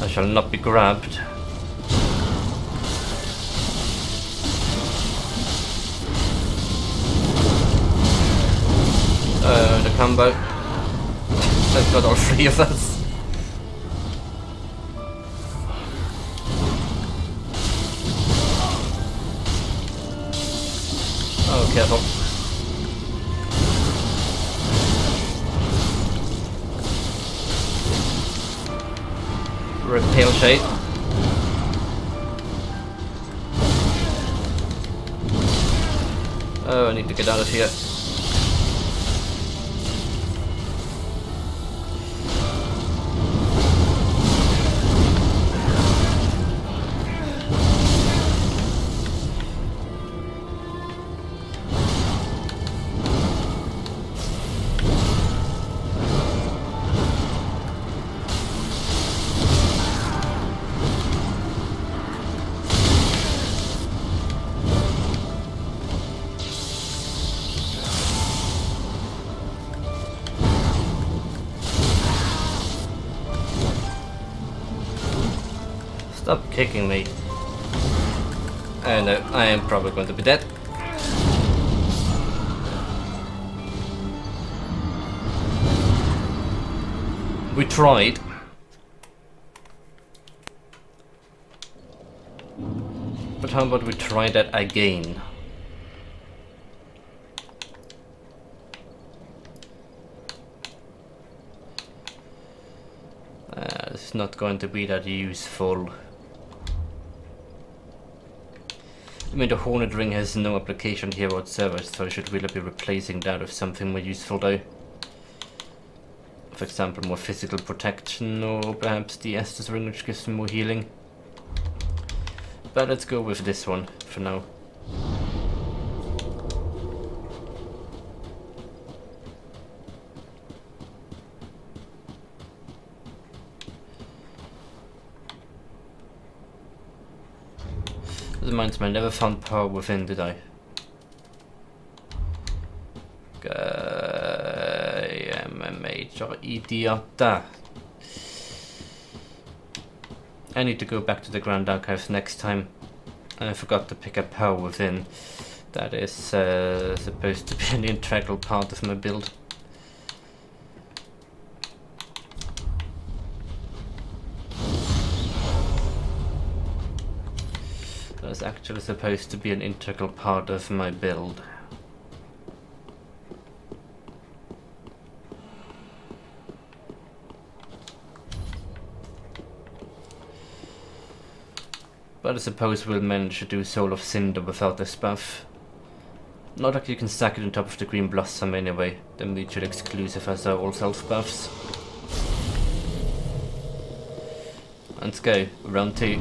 I shall not be grabbed. The combo. I've got all three of us. Oh, careful. Repel shade. Oh, I need to get out of here. Stop kicking me. I know, I am probably going to be dead. We tried. But how about we try that again? It's not going to be that useful. I mean, the Hornet Ring has no application here whatsoever, so I should really be replacing that with something more useful though. For example, more physical protection, or perhaps the Estus Ring, which gives me more healing. But let's go with this one for now. Reminds me, I never found power within, did I? För idiota. I need to go back to the Grand Archives next time. I forgot to pick up Power Within. That is supposed to be an integral part of my build. That's actually supposed to be an integral part of my build. But I suppose we'll manage to do Soul of Cinder without this buff. Not like you can stack it on top of the Green Blossom anyway. They're mutually exclusive as are all self buffs. Let's go, round 2.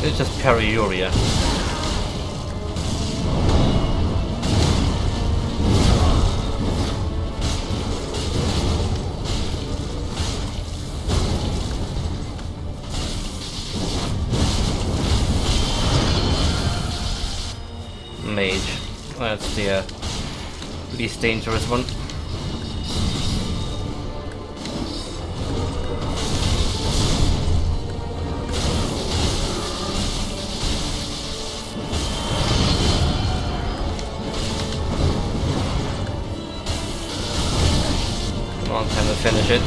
It's just Periuria. Mage. That's the least dangerous one. Time to finish it.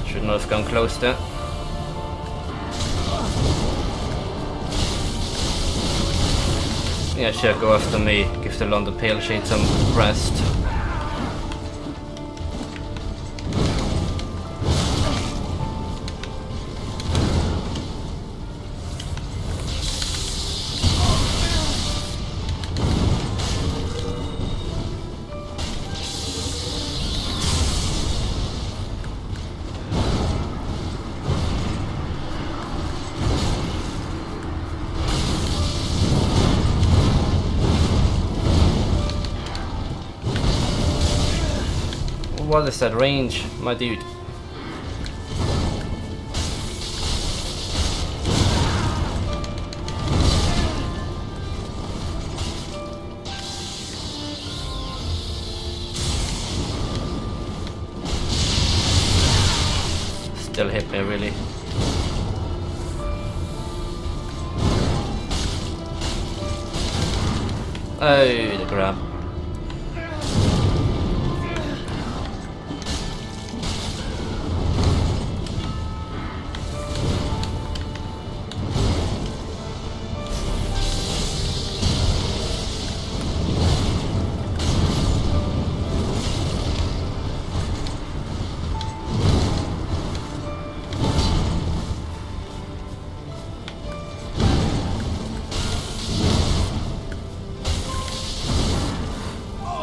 Should not have gone close there. Yeah, sure, go after me. Give the London Pale Shade some rest. What is that range, my dude? Still hit me, really. Oh, the grab.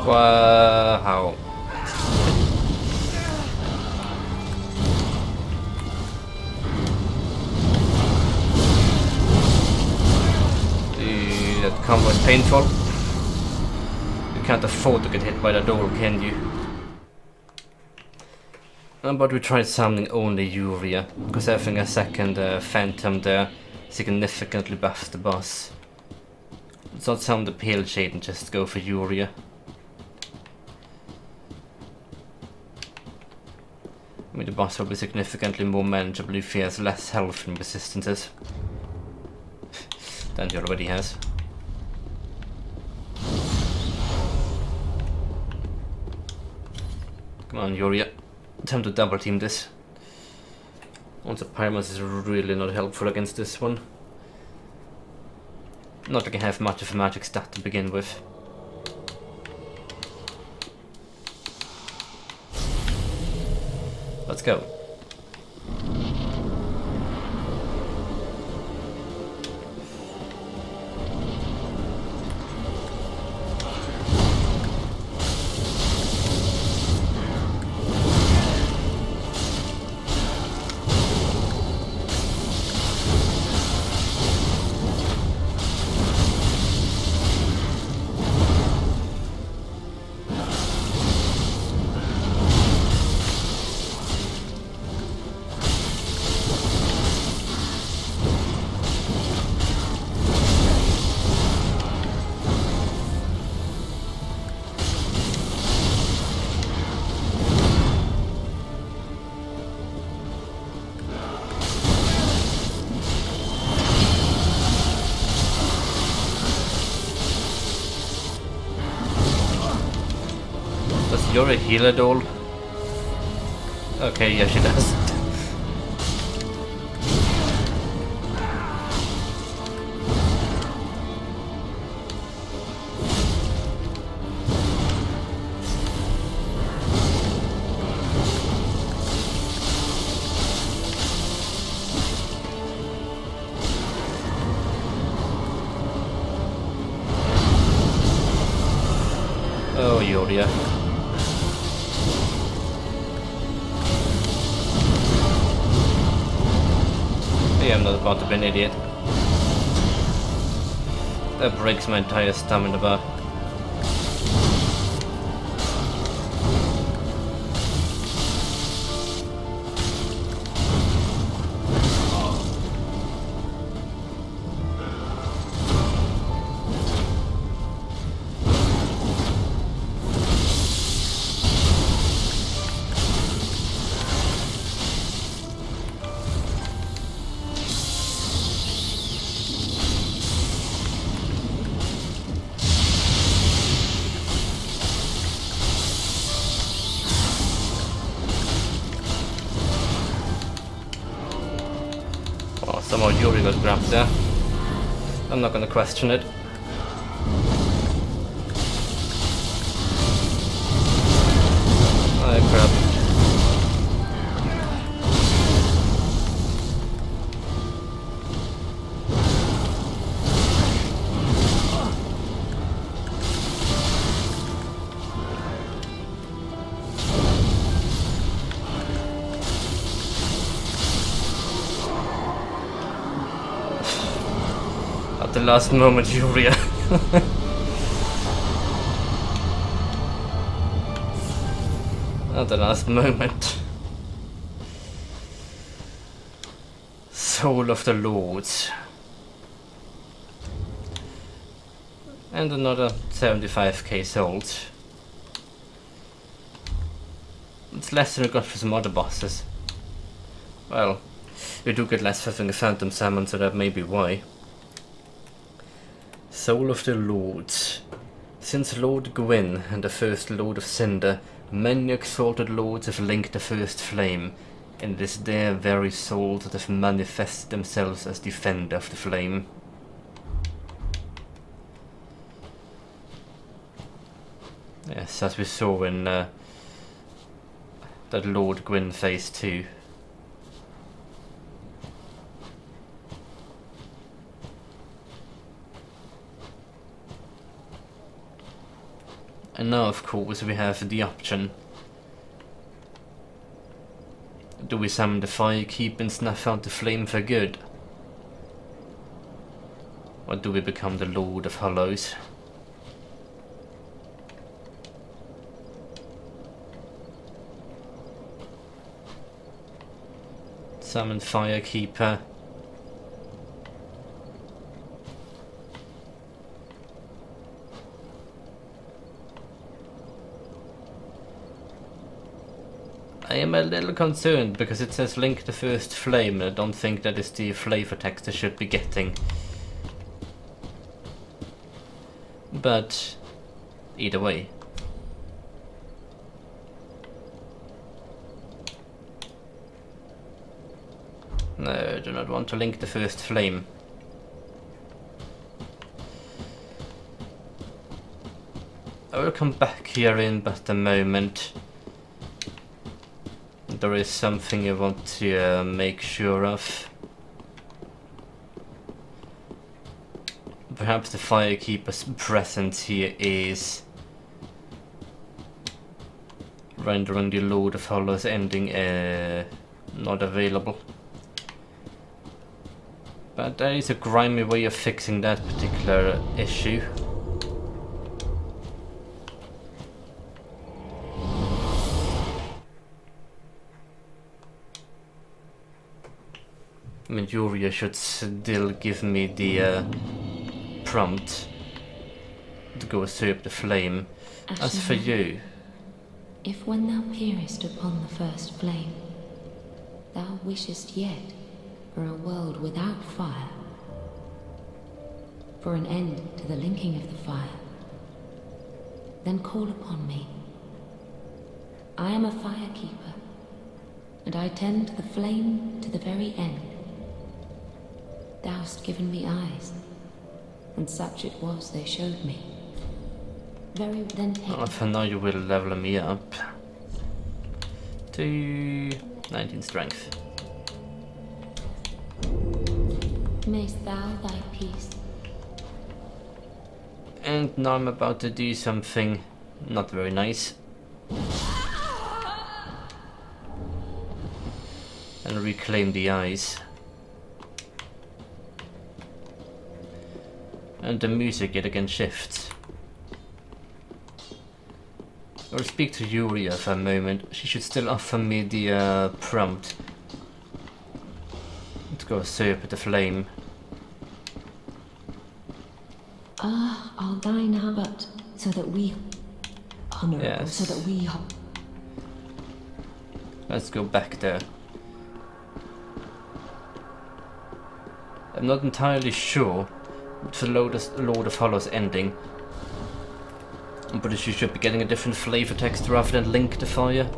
Wow. Dude, that combo is painful. You can't afford to get hit by the door, can you? But we tried summoning only Uria, because having a second Phantom there significantly buffs the boss. Let's not summon the Pale Shade and just go for Uria. I mean, the boss will be significantly more manageable if he has less health and resistances than he already has. Come on, Uria. Time to double team this. Also, Pyramus is really not helpful against this one. Not like I have much of a magic stat to begin with. Let's go. You're a healer doll? Okay, yeah, she does. Oh, Yoria. I'm not about to be an idiot. That breaks my entire stamina bar. Somehow Yuri got grabbed there. I'm not gonna question it. Oh crap. At the last moment, Yuria. At the last moment. Soul of the Lords. And another 75k souls. It's less than we got for some other bosses. Well, we do get less for having a Phantom Salmon, so that may be why. Soul of the Lords. Since Lord Gwyn and the first Lord of Cinder, many exalted lords have linked the first flame, and it is their very souls that have manifested themselves as defender of the flame. Yes, as we saw in that Lord Gwyn phase 2. And now, of course, we have the option. Do we summon the Firekeeper and snuff out the flame for good? Or do we become the Lord of Hollows? Summon Firekeeper. I am a little concerned because it says link the first flame, and I don't think that is the flavor text I should be getting. But either way. No, I do not want to link the first flame. I will come back here in but a moment. There is something I want to make sure of. Perhaps the Firekeeper's presence here is rendering the Lord of Hollows ending not available. But there is a grimy way of fixing that particular issue. Juria should still give me the prompt to go usurp the flame. As for you, if when thou peerest upon the first flame, thou wishest yet for a world without fire, for an end to the linking of the fire, then call upon me. I am a Firekeeper, and I tend the flame to the very end. Thou'st given me eyes, and such it was they showed me. Very then take well, for now you will level me up to 19 strength. Mayst thou thy peace. And now I'm about to do something not very nice. And reclaim the eyes. And the music yet again shifts. I'll speak to Yuria for a moment. She should still offer me the prompt to go usurp the flame. Ah, all thine heart, but so that we honorable, Yes. so that we Let's go back there. I'm not entirely sure for Lord of Hollows ending, but you should be getting a different flavor text rather than link the fire.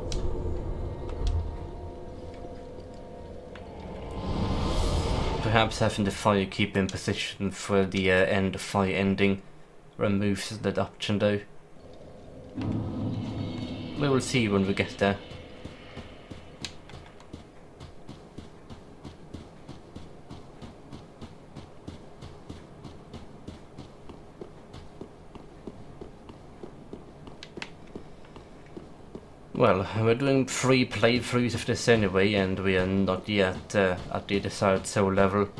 Perhaps having the Firekeeper in position for the end of fire ending removes that option though. We will see when we get there. Well, we're doing 3 playthroughs of this anyway, and we are not yet at the desired soul level.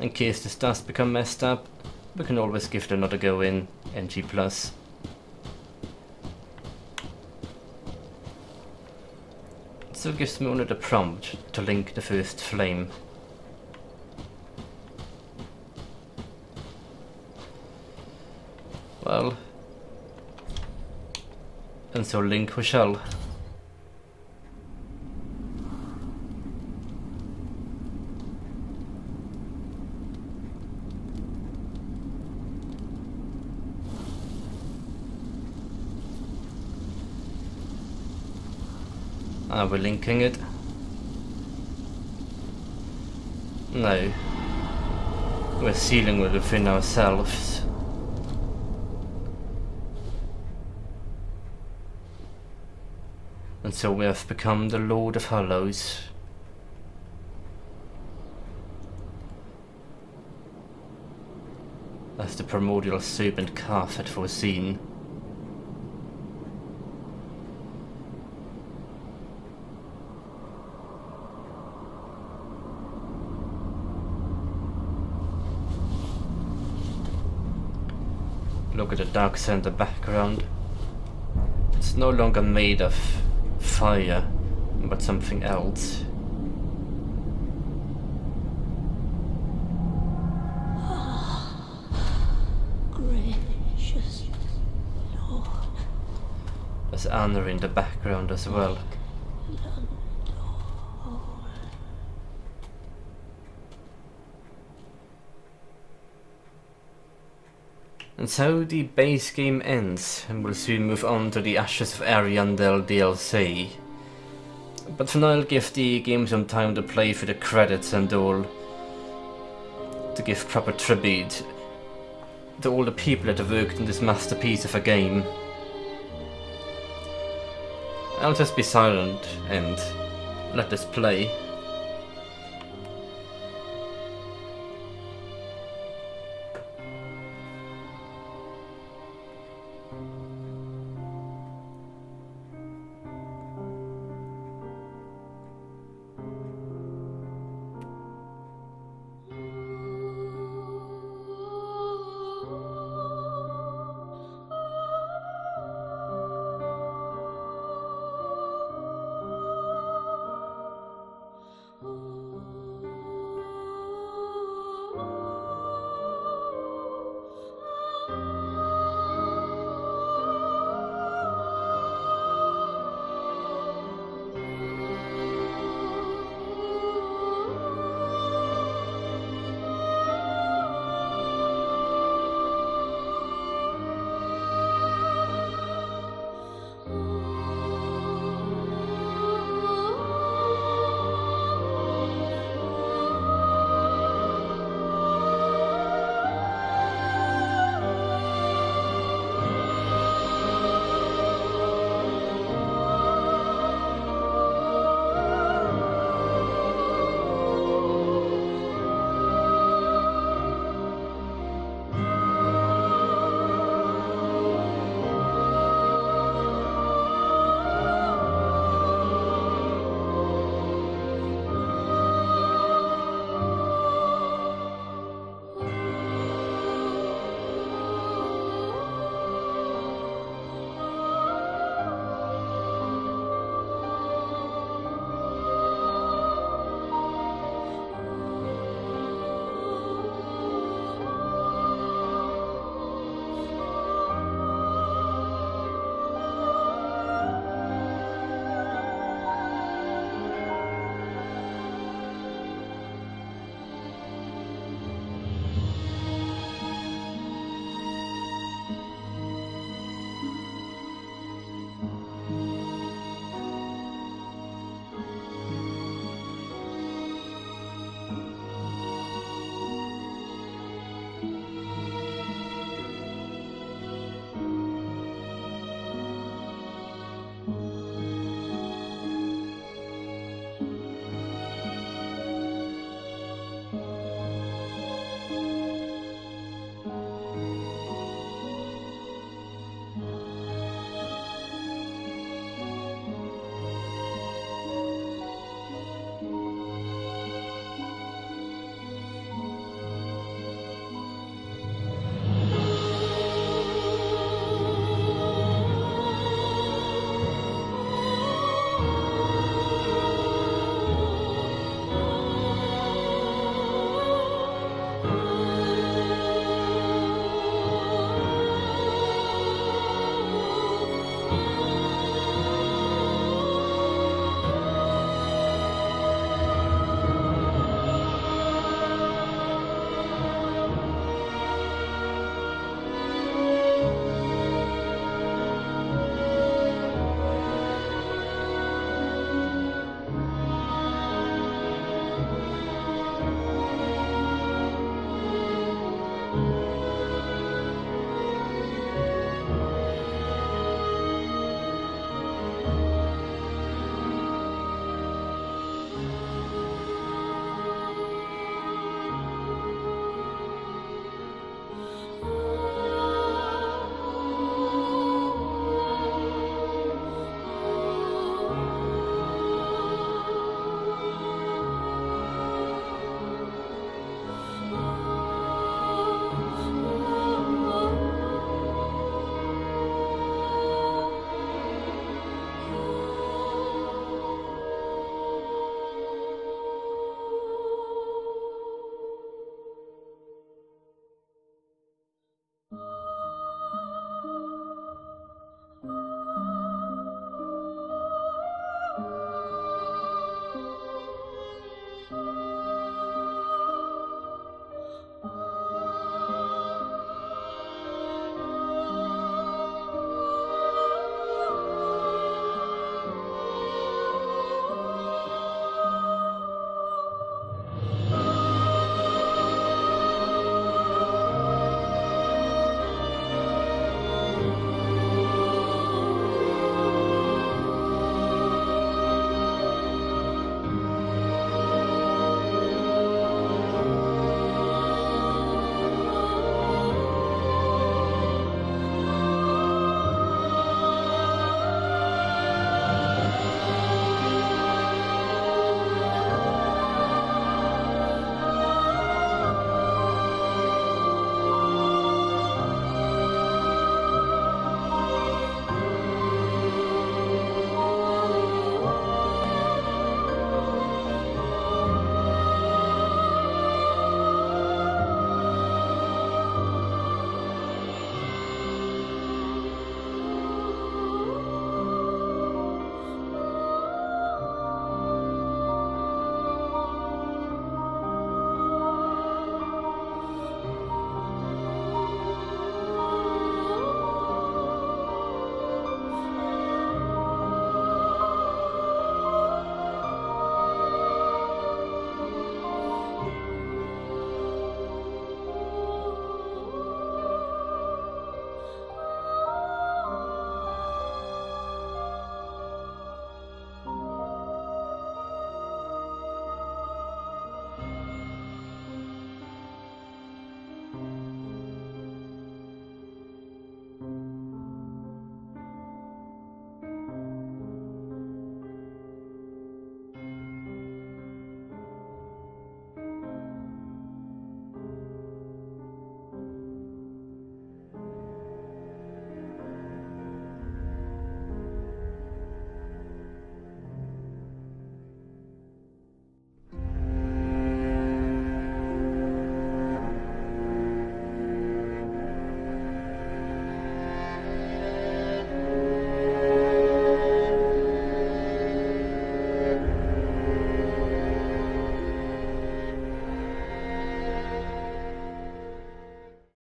In case this does become messed up, we can always give it another go in NG+. So it gives me only the prompt to link the first flame. Well, and so link we shall. Are we linking it? No. We're sealing it within ourselves. And so we have become the Lord of Hollows. As the primordial serpent calf had foreseen. Look at the dark side in the background. It's no longer made of fire, but something else. Gracious Lord. There's Anna in the background as well. And so the base game ends, and we'll soon move on to the Ashes of Ariandel DLC. But for now I'll give the game some time to play for the credits and all, to give proper tribute to all the people that have worked on this masterpiece of a game. I'll just be silent and let this play.